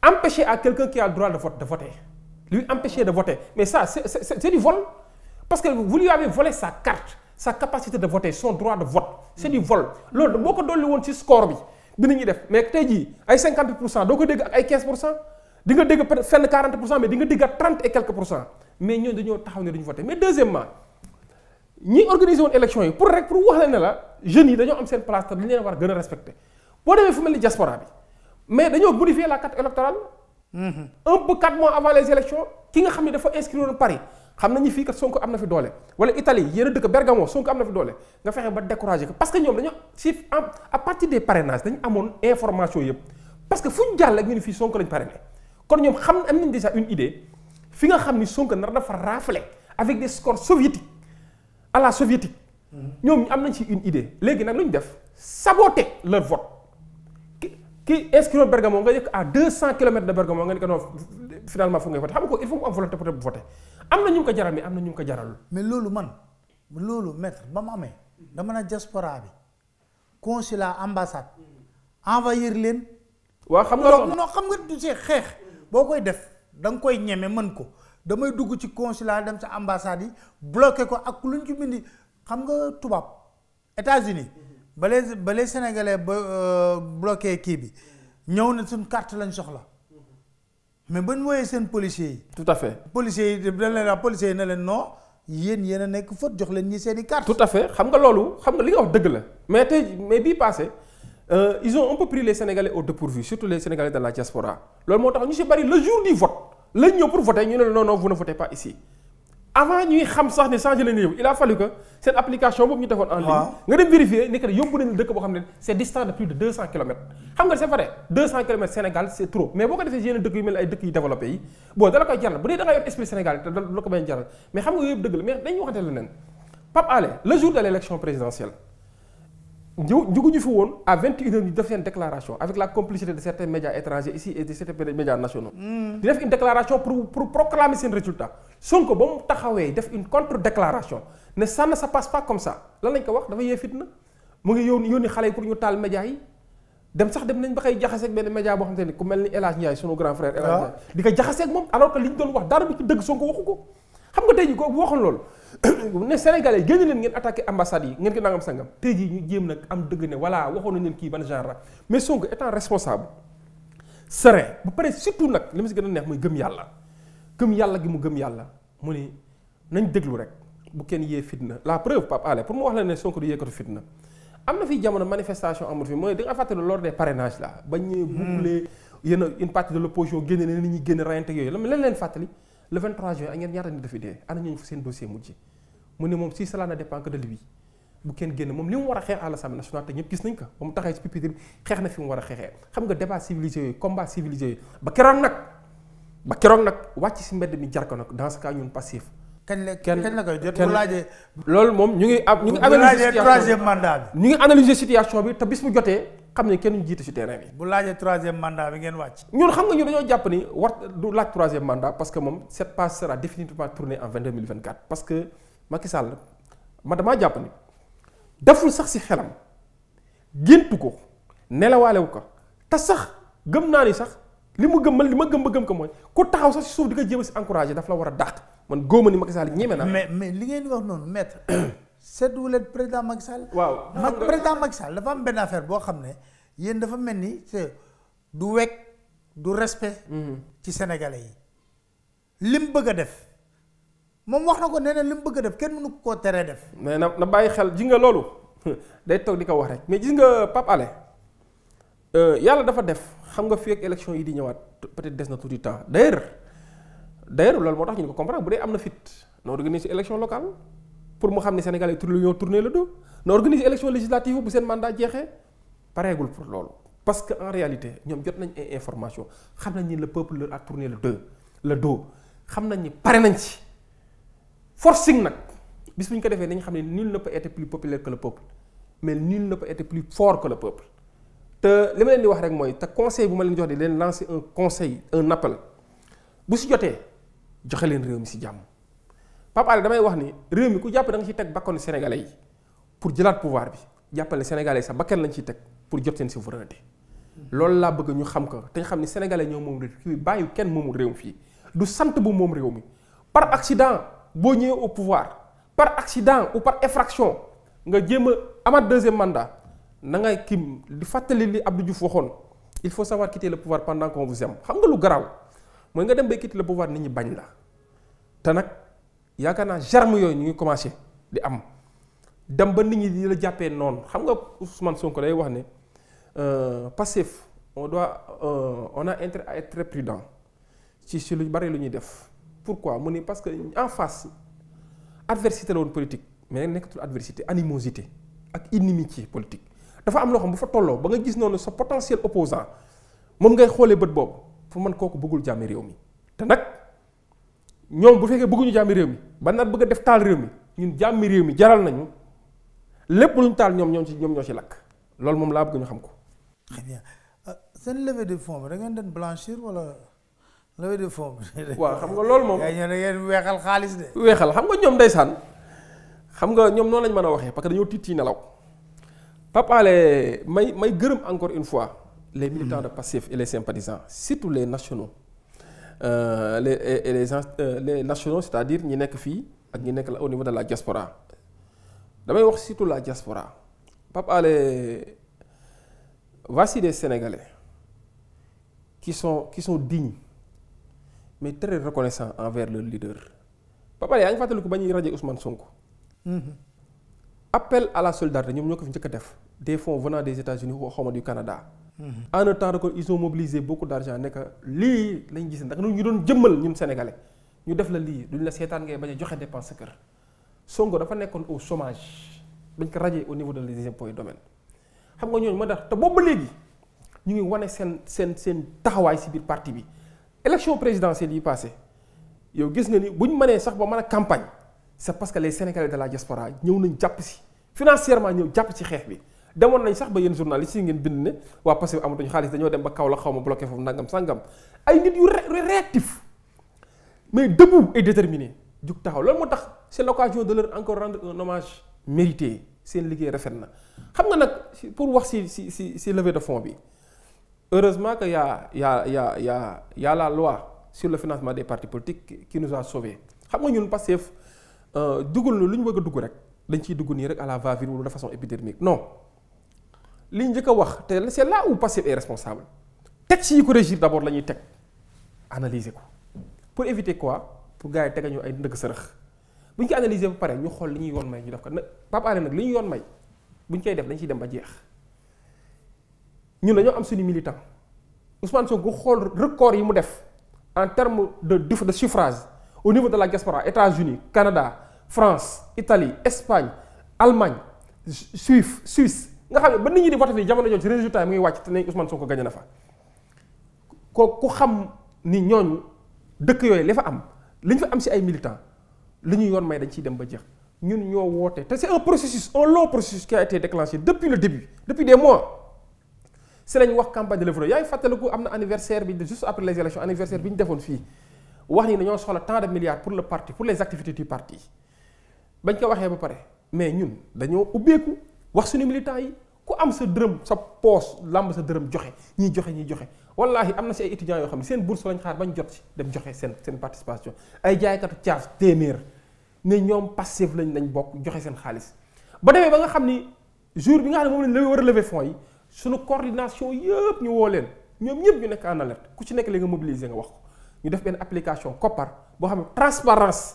empêcher à quelqu'un qui a le droit de voter lui empêcher de voter mais ça c'est du vol parce que vous lui avez volé sa carte sa capacité de voter son droit de vote c'est du vol loolu boo ko dolli woon ci score bi nañuy def mais tey jii ay 50% doo ko dégg ak ay 15% di nga dégg peut-être fenn 40% mais di nga dégg ak 30 et quelques %. Mais ñooñu dañoo taxaw ne duñu voter mais deuxièmement ñi organiser woon élection yi pour wax leen ne la jeunes yi dañoo am seen place te dañu leen war a gën a respecter boo demee fu mel ni diaspora bi mais dañoo modifier la carte électorale. un peu 4 mois avant les élections ki nga xam ne dafa inscrire woon Paris xam nañu fii kat Sonko am na fi doole wala Italie yenn dëkk Bergamo Sonko am na fi doole nga fexe ba décourager ko parce que ñoom dañoo si à partir des parrainages dañu amoon information yëpp parce que fu ñu jàll ak ñu ne fii Sonko lañ parrainé kon ñoom am nañ déjà une idée fi nga xam ni Sonko nar dafa rafler avec des scores soviétiques à la soviétique. ñoom am nañ ci une idée léegi nag lu ñu def saboter leur vote ki inscrit Bergamo nga yëkk à 200 kilomètres de Bergamo nga ne ko non finalement fu ngay voter xam nga ko il faut mu am volonté peut-être bu voter am na ñu ko jaral mais am na ñu ko jaralul. mais loolu maître ba mu amee dama na diaspora bi consulat ambassade envahir leen. waaw xam nga non xam nga du see xeex boo koy def da nga koy ñeme mën ko damay dugg ci consulat dem sa ambassade yi bloqué ko ak luñ ci bindi xam nga tubaab États-Unis ba les Sénégalais bloqué kii bi ñëw na suñ carte lañ soxla mais bañ wooyee seen policiers yi. tout à fait policiers yi dañ leen wax policiers yi ne leen non yéen a nekk faute jox leen ñi seen i carte. tout à fait xam nga loolu xam nga li nga wax dëgg la mais bii passé ils ont un peu pris les Sénégalais au dépourvu surtout les Sénégalais de la diaspora loolu moo tax ñu si bari le jour du vote lañ ñëw pour voter ñu ne non vous ne votez pas ici. avant ñuy xam sax ne changé leen réew il a fallu que cette application boobu ñu defoon en ligne nga dem vérifier ni que yóbbu nañu dëkk boo xam ne c'est distant de plus de 200 kilomètres xam nga c'est vrai 200 kilomètres Sénégal c'est trop mais boo ko defee yeneen dëkk yu mel ni ay dëkk yu développé yi bon dala koy jaral bu dee da nga yor esprit Sénégal te dala ko bañ jaral mais xam nga yooyu yëpp dëgg la mais dañuy waxante leneen Pape Alé le jour de l'élection présidentielle juguñu fi woon à 21h ñu def seen déclaration avec la complicité de certains médias étrangers ici et de certains médias nationaux. di def une déclaration pour proclamer seen résultat. Sonko ba mu taxawee def une contre-déclaration ne ça ne se passe pas comme ça lan lañ ko wax dafa yee fitna mu ngi yónni xale yi pour ñu taal médias yi dem nañ ba koy jaxaseeg benn média boo xam te ne ku mel ni El Hadj Ndiaye sunu grand frère. El Hadj Ndiaye di ko jaxaseeg moom alors que li ñu doon wax dara bu ci dëgg Sonko waxu ko. xam nga tey jii ko waxoon loolu ne Sénégalais génn leen ngeen attaqué ambassades yi ngeen ko nangam sangam tey jii ñu jéem nag am dëgg ne voilà waxoon nañ leen kii ban genre la mais Sonko étant responsable serein ba pare surtout nag li ma si gën a neex muy gëm yàlla gi mu gëm yàlla mu ni nañ déglu rek bu kenn yee fitna la preuve Pape Alé pour mu wax la ne Sonko du yéekatu fitna am na fi jamono manifestation amul fi mooy da nga fàttali lors des parrainages là bañ ñee boucler yenn une partie de l'opposition génne ne nit ñi génn rayante yooyu lan leen fàttali le 23 juin ak ngeen ñaata nit dafa dee ana ñooñu fa seen dossier mujj mu ne moom si cela ne dépend que de lui bu kenn génn moom li mu war a xeex à l'Assemblée nationale te ñëpp gis nañ ko ba mu taxee ci pupitre bi xeex na fi mu war a xeexee xam nga débat civilisé yooyu combat civilisé yooyu ba keroog nag wàcc si mbedd mi jar ko nag dans ce cas ñun passif. kañ la koy jot bu laajee. loolu moom ñu ngi analyser troisième mandat bi ñu ngi analyser situation bi te bis bu jotee xam ne kenn ñu jiite ci terrain bi. bu laajee troisième mandat bi ngeen wàcc. ñun xam nga ñu dañoo jàpp ni du laaj troisième mandat parce que moom cette passe sera définitivement tournée en 2024 parce que Macky Sall man damaa jàpp ni deful sax ci xelam géntu ko nelawaalewu ko te sax gëm naa ni sax li ma gëm ba gëm ko mooy ku taxaw sax ci suuf di ko jéem a ci encourager daf la war a dàq man góoma ni Macky Sall ñeme na. mais li ngeen di wax noonu maître seetlu leen président Macky Sall. waaw président Macky Sall dafa am benn affaire boo xam ne yéen dafa mel ni du wekk du respect. ci sénégalais yi lim bëgg a def moom wax na ko nee na lim bëgg a def kenn mënu koo teree def. mais na bàyyi xel ji nga loolu day toog di ko wax rek mais gis nga Pape Alé yàlla dafa def xam nga fii ak élection yi di ñëwaat peut-être des na tout du temps d'ailleurs loolu moo tax ñu ko comprendre bu dee am na fit na organiser élection locale pour mu xam ne Sénégalais yi tourner le dos na organiser élection législative bu seen mandat jeexee pareegul pour loolu parce que en réalité ñoom jot nañ ay information xam nañ ni le peuple leur a tourné le dos xam nañ ni pare nañ ci forcing nag bis bu ñu ko defee nañ xam ne nul ne peut être plus populaire que le peuple mais nul ne peut être plus fort que le peuple te li ma leen di wax rek mooy te conseil bu ma leen jox di leen lancer un conseil un appel bu si jotee joxe leen réew mi si jàmm Pape Alé damay wax ni réew mi ku jàpp da nga ciy teg bakkanu sénégalais yi pour jëlaat pouvoir bi jàppal ne sénégalais yi sax bakkan lañ ciy teg pour jot seen souveraineté loolu laa bëgg ñu xam ko te ñu xam ne sénégalais ñoo moom réew mi bàyyi kenn moomul réew mi fii du sant bu moom réew mi par accident boo ñëwee au pouvoir par accident ou par effraction nga jéem a amaat deuxième mandat na ngay kim di fàttali li Abdou Diouf waxoon il faut savoir quitter le pouvoir pendant qu'on vous aime xam nga lu garaaw mooy nga dem bay quitter le pouvoir nit ñi bañ la te nag yaakaar naa germe yooyu ñu ngi commencé di am dem ba nit ñi di la jàppee noonu xam nga Ousmane Sonko day wax ne passif on a intérêt à être très prudent ci lu bari lu ñuy def pourquoi mu ni parce que en face adversité la woon politique mais nekkatul adversité animosité ak inimitié politique dafa am loo xam bu fa tolloo ba nga gis noonu sa potentiel opposant moom ngay xoolee bët boobu fu man kooku bëggul jàmmi réew mi te nag ñoom bu fekkee bëgguñu jàmmi réew mi ba nag bëgg a def taal réew mi ñun jàmmi réew mi jaral nañu lépp luñ taal ñoom ñoo ci lakk loolu moom laa bëgg ñu xam ko. très bien seen levée de fonds bi da ngeen doon blanchir wala levée de fonds bi. waaw xam nga loolu moom. yaa ñëw da ngeen weexal xaalis de. weexal xam nga ñoom ndeysaan xam nga ñoom noonu lañ mën a waxee parce que dañoo tiit ci nelaw Pape Alé may gërëm encore une fois les militants de Pastef et les sympathisants surtout les nationaux les nationaux c'est-à-dire ñi nekk fii ak ñi nekk au niveau de la diaspora damay wax surtout la diaspora Pape Alé voici des Sénégalais qui sont dignes mais très reconnaissants envers leur leader Pape Alé yaa ngi fàttaliku ba ñuy rajo Ousmane Sonko. Appel à la solidarité ñoom ñoo ko fi njëkk a def des fonds venant des États-Unis ou xawma du Canada. En un temps record ils ont mobilisé beaucoup d'argent nekk lii lañ gis ndax ñu doon jëmmal ñun sénégalais ñu def la lii duñ la seetaan ngay bañ a joxe dépense sa kër. Sonko dafa nekkoon au chômage bañ ko radié au niveau des impôts et domaines xam nga ñooñu ma tax te boobu ba léegi ñu ngi wane seen taxawaay si biir parti bi. élection présidentielle yi passé yow gis nga ni buñ mënee sax ba mën a campagne. c'est parce que les Sénégalais de la diaspora ñëw nañ jàpp si financièrement ñëw jàpp ci xeex bi demoon nañ sax ba yéen journalistes yi ngeen bind ne waa parce que amatuñ xaalis dañoo dem ba kaw la xaw ma bloqué foofu nangam sangam ay nit yu réactif mais debout et déterminé jug taxaw loolu moo tax c'est l'occasion de leur encore rendre un hommage mérité seen liggéey rafet na. xam nga nag pour wax si levée de fonds bi heureusement que y a la loi sur le financement des partis politiques qui nous a sauvés xam nga ñun Pastef duggul lu ñu bëgg a dugg rek dañ ciy dugg nii rek à la va-vite wala de façon épidermique non li njëkk a wax te c'est là où Pastef est responsable texte yi ko régir d'abord la ñuy teg analyser ko pour éviter quoi pour gars yi tegañu ay ndëgg sërëx bu ñu ko analyser ba pare ñu xool li ñuy yoon may ñu def ko nag Pape Alé nag li ñu yoon may bu ñu koy def dañ ciy dem ba jeex ñun dañoo am suñu militant Ousmane Sonko xool record yi mu def en termes de suffrage au niveau de la diaspora États-Unis Canada France Italie Espagne Allemagne Suisse nga xam ne ba nit ñi di voté fii jamono jooju ci résultat yi mu ngi wàcc te ne Ousmane Sonko gagné na fa ku xam ni ñooñu dëkk yooyu li fa am li ñu fa am si ay militants li ñu yoon may dañ ciy dem ba jeex ñun ñoo woote te c'est un long processus qui a été déclenché depuis le début depuis des mois si lañ wax campagne de levée yaa ngi fàttaliku am na anniversaire bi juste après les élections anniversaire bi ñu defoon fii wax ni dañoo soxla tant de milliards pour le parti pour les activités du parti bañ ko waxee ba pare mais ñun dañoo ubbeeku wax suñu militants yi ku am sa dërëm sa poche lamb sa dërëm joxe ñiy joxe wallaahi am na si ay étudiants yoo xam ne seen bourse lañ xaar bañ jot si dem joxe seen participation ay jaaykatu caaf téeméer ne ñoom Pastef lañ bokk joxe seen xaalis ba demee ba nga xam ni jour bi nga xam ne moom lañ war a lever fonds yi suñu coordination yëpp ñu woo leen ñoom ñëpp ñu nekk en alerte ku ci nekk li nga mobiliser nga wax ko ñu def benn application Kopar boo xam ne transparence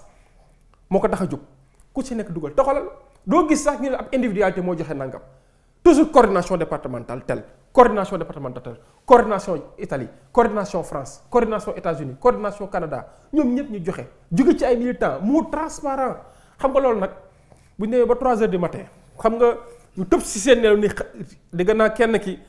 moo ko tax a jóg ku ci nekk dugal taxalal doo gis sax ñu ne ab individualité moo joxe nangam toujours coordination départementale tel coordination départementale tel coordination Italie coordination France coordination États-Unis coordination Canada ñoom ñëpp ñu joxe jóge ci ay militants mu transparent xam nga loolu nag bu ñu demee ba 3 heures du matin xam nga ñu tëb si seen nelaw ni dégg naa kenn ki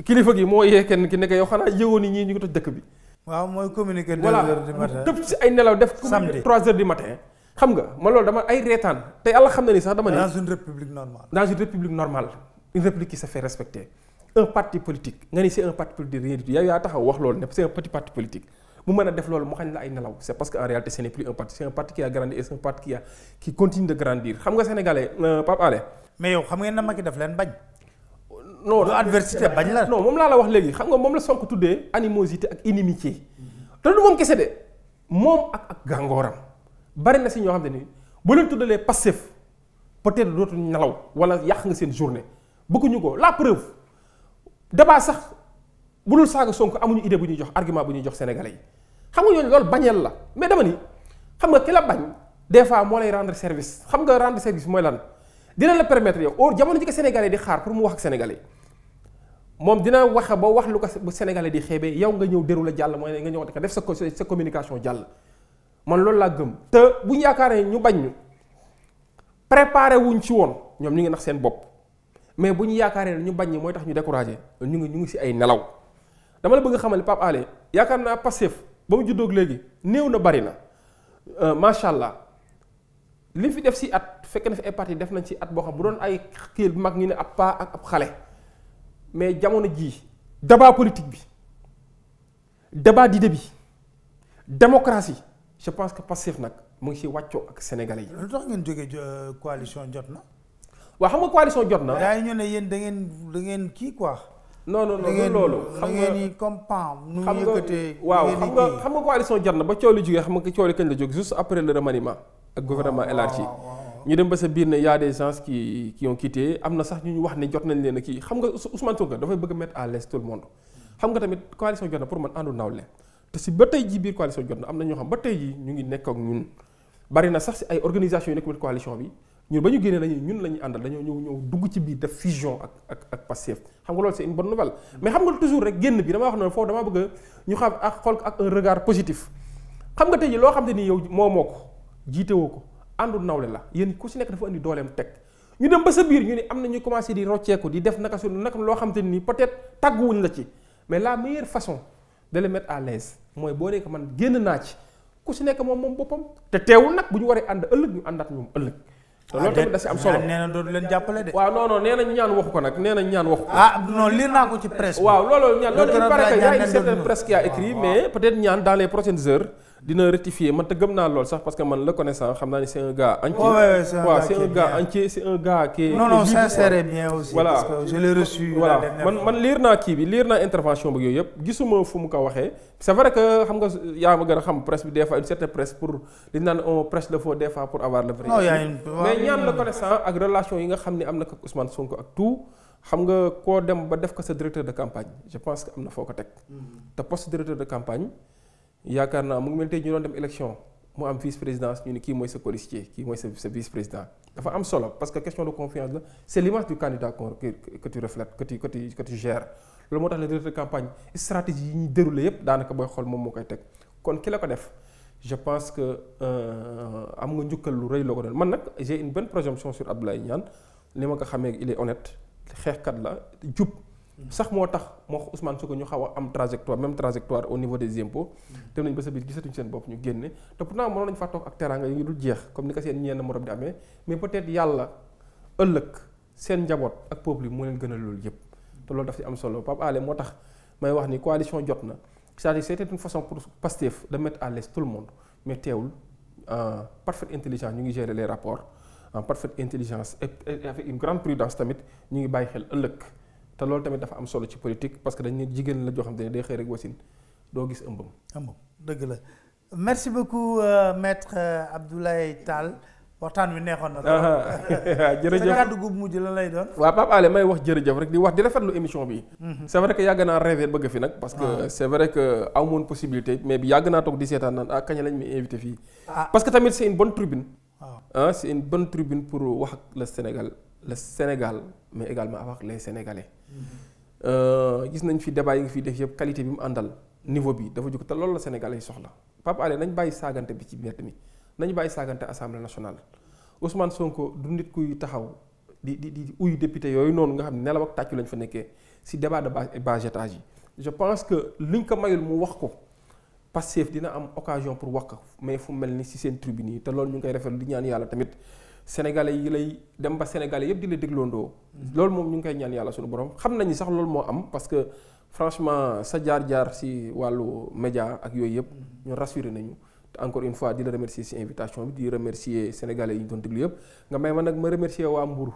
kilifa gi moo yee kenn ki nekk yow xanaa yëgoon ni ñii ñu ngi toj dëkk bi. waaw mooy communiqué 2 heures du matin tëb si ay nelaw def. samedi 3 heures du matin. xam nga ma loolu dama ay reetaan te yàlla xam na ni sax dama ne. dans une république normale. dans une république normale une république qui se fait respecter un parti politique nga ni c'est un parti politique rien du tout yow yaa taxaw wax loolu ne c'est un petit parti politique mu mën a def loolu mu xañ la ay nelaw c'est parce que en réalité ce n'est plus un parti c'est un parti qui a grandi et c'est un parti qui continue de grandir xam nga sénégalais Pape Alé. mais yow xam ngeen na Macky daf leen bañ. non du adversité bañ la. non moom laa la wax léegi xam nga moom la Sonko tuddee animosité ak inimitié te du moom kese de moom ak gàngooram bari na si ñoo xam ne ni bu leen tuddalee Pastef peut-être dootuñu nelaw wala yàq nga seen journée bëgguñu ko la preuve débat sax bu dul saaga Sonko amuñu idée bu ñuy jox argument bu ñuy jox sénégalais yi xam nga ñooñu loolu bañeel la mais dama ni xam nga ki la bañ des fois moo lay rendre service xam nga rendre service mooy lan dina la permettre yow jamono ji ko sénégalais di xaar pour mu wax ak sénégalais moom dina wax ba wax lu ko bu sénégalais di xeebee yow nga ñëw déroulé jàll mooy nga ñëw def sa communication jàll. man loolu laa gëm te bu ñu yaakaaree ñu bañ ñu préparé wuñ ci woon ñoom ñu ngi nax seen bopp mais bu ñu yaakaaree ñu bañ ñi mooy tax ñu découragé ñu ngi si ay nelaw dama la bëgg xamal Pape Alé yaakaar naa Pastef ba mu juddoog léegi néew na bari na macha allah li fi def si at fekk na fi ay parti def nañ ci at boo xam bu doon ay kii bu mag ñu ne ab paa ak ab xale mais jamono jii débat politique bi débat d'idée bi démocratie je pense que Pastef nag mu ngi si wàccoo ak sénégalais yi. lu tax ngeen jógee coalition jot na. waaw xam nga coalition jot na. yaa ngi ñu ne yéen da ngeen kii quoi. non loolu. xam nga ni comme PAM. nu mu yëkkatee waaw xam nga coalition jot na ba coow li jógee xam nga coow li kañ la jóg juste après le remaniement. ak gouvernement élargi ñu dem ba sa biir ne y a des gens qui ont quitté am na sax ñu wax ne jot nañ leen a kii xam nga Ousmane Sonko dafay bëgg a mettre à l'aise tout le monde xam nga tamit coalition jot na pour man àndu nawle te si ba tey ji biir coalition jot na am na ñoo xam ba tey ji ñu ngi nekk ak ñun bari na sax si ay organisation yu nekk biir coalition bi ñun ba ñu génnee nañu ñun la ñuy àndal dañoo ñëw dugg ci biir def fusion ak Pastef xam nga loolu c'est une bonne nouvelle mais xam nga toujours rek génn bi dama wax noonu foofu dama bëgg ñu xam ak xool ak un regard positif xam nga tey ji loo xam ne nii yow moo ko jiite woo ko àndu nawle la yéen ku si nekk dafa indi dooleem teg ñu dem ba sa biir ñu ne am na ñu commencé di rocceeku di def naka su naka loo xam te ni peut-être tàgguwuñ la ci mais la meilleure façon de le mettre à l'aise mooy boo nekk man génn naa ci ku si nekk moom boppam te teewul nag bu ñu waree ànd ëllëg ñu àndaat ñoom ëllëg. te loolu tamit da si am solo nee na dootu leen jàppale de. waaw non nee na ñaan waxu ko nag nee na ñaan waxu ko. non lire naa ko ci presse. waaw loolu ñaan loolu il paraît que y a une certaine presse qui a écrit mais peut-être ñaan dans les prochaines heures. dina rectifier man te gëm naa lool sax parce que man le connaissant xam naa ni c'est un gars entier. waaw c'est un gars entier c'est un gars qui est. non sincère et bien aussi. voilà parce que je l'ai reçu. voilà man lire naa kii bi lire naa intervention bi yooyu yëpp gisuma fu mu ko waxee. c'est vrai que xam nga yaa ma gën a xam presse bi des fois une certaine presse pour li naan on prêche le faux des fois pour avoir le vrai. non mais ñaan le connaissant ak relation yi nga xam ne am na ko Ousmane Sonko ak tout. xam nga koo dem ba def ko sa directeur de campagne je pense que am na foo ko teg. te poste directeur de campagne. yaakaar naa mu ngi mel tey ñu doon dem élection mu am vice présidence ñu ne kii mooy sa colistier kii mooy sa vice président dafa am solo parce que question de confiance la c'est l'image du candidat que tu reflètes que tu gères loolu moo tax le directeur de campagne stratégie yi ñuy déroulé yépp daanaka booy xool moom moo koy teg kon ki la ko def je pense que am nga njukkal lu rëy loo ko doon man nag j'ai une bonne présomption sur Abdoulaye Niane li ma ko xamee il est honnête xeexkat la jub sax moo tax moo Ousmane Sonko ñu xaw a am trajectoire même trajectoire au niveau des impôts dem nañ ba sa biir gisatuñ seen bopp ñu génne te pourtant mënoon nañ faa toog ak teraanga yi dul jeex comme ni ko seen ñenn morom di amee mais peut-être yàlla ëllëg seen njaboot ak peuple yi moo leen gën a loolu yëpp te loolu daf ci am solo Pape Alé moo tax may wax ni coalition jot na c'est-à-dire c'était une façon pour Pastef de mettre à l'aise tout le monde mais teewul en parfaite intelligence ñu ngi gérer les rapports en parfaite intelligence et avec une grande prudence tamit ñu ngi bàyyi xel ëllëg te loolu tamit dafa am solo ci politique parce que dañ ne jigéen la joo xam te ne day xëy rek wasin doo gis ëmbam. dëgg la merci beaucoup maître Abdoulaye Tall waxtaan wi neexoon na. jërëjëf sa kàddu gu mujj la lay doon. waaw Pape Alé may wax jërëjëf rek di rafetlu émission bi. c'est vrai que yàgg naa rêvé bëgg fi nag. parce que c'est vrai que amoon possibilité mais bi yàgg naa toog di seetaan naan kañ lañ may invité fii. parce que tamit c'est une bonne tribune. C'est une bonne tribune pour wax ak le Sénégal mais également avec les Sénégalais. gis nañ fi débat yi nga fi def yëpp qualité bi mu àndal niveau bi dafa jóg te loolu la Sénégalais yi soxla Pape Alé nañ bàyyi saagante bi ci mbedd mi nañ bàyyi saagante assemblée nationale Ousmane Sonko du nit kuy taxaw di uyu député yooyu noonu nga xam ne nelaw ak tàccu lañ fa nekkee si débat de bas étage yi je pense que luñ ko mayul mu wax ko Pastef dina am occasion pour wax ko mais fu mel ni si seen tribune yi te loolu ñu ngi koy rafetlu di ñaan yàlla tamit Sénégalais yi lay dem ba Sénégalais yëpp di la dégloondoo loolu moom ñu ngi koy ñaan yàlla suñu borom xam nañu sax loolu moo am parce que franchement sa jaar-jaar si wàllu média ak yooyu yëpp ñu rassuré nañu te encore une fois di la remercier si invitation bi di remercier Sénégalais yi ñu doon déglu yëpp nga may ma nag ma remercier waa Mbour.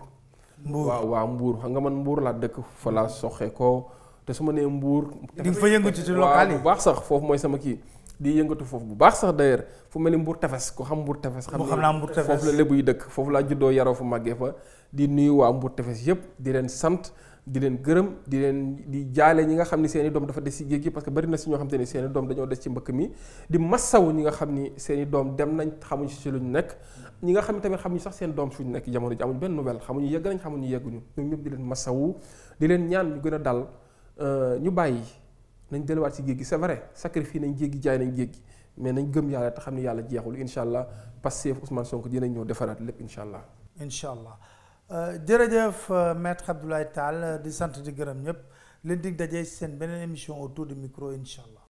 waa Mbour xam nga man Mbour laa dëkk fa laa soxee ko te su ma nee Mbour. di nga fa yëngatu ci local yi bu baax sax foofu mooy sama kii. di yëngatu foofu bu baax sax d'ailleurs fu mel ni Mbour Tefes ko xam Mbour Tefes. xam naa Mbour Tefes foofu la lébu yi dëkk foofu laa juddoo yaroo fa màggee fa di nuyu waa Mbour Tefes yëpp di leen sant di leen gërëm di jaale ñi nga xam ni seen i doom dafa des ci géej gi parce que bari na si ñoo xam te ni seen i doom dañoo des ci mbëkk mi di massaw ñi nga xam ni seen i doom dem nañ xamuñu si luñ nekk ñi nga xam ni tamit xamuñu sax seen doom suñu nekk jamono ji amuñu benn nouvelle xamuñu yegg nañ xamuñu yegguñu ñoom ñëpp di leen massawu di leen ñaan ñu gën a dal ñu bàyyi nañ delluwaat si géej gi c'est vrai sacrifice nañ géej gi jaay nañ géej gi mais nañ gëm yàlla te xam ne yàlla jeexul incha allah Pastef Ousmane Sonko dinañ ñëw defaraat lépp incha allah. incha allah jërëjëf maître Abdoulaye Tall di sant di gërëm ñëpp leen dig dajee seen beneen émission autour du micro incha allah.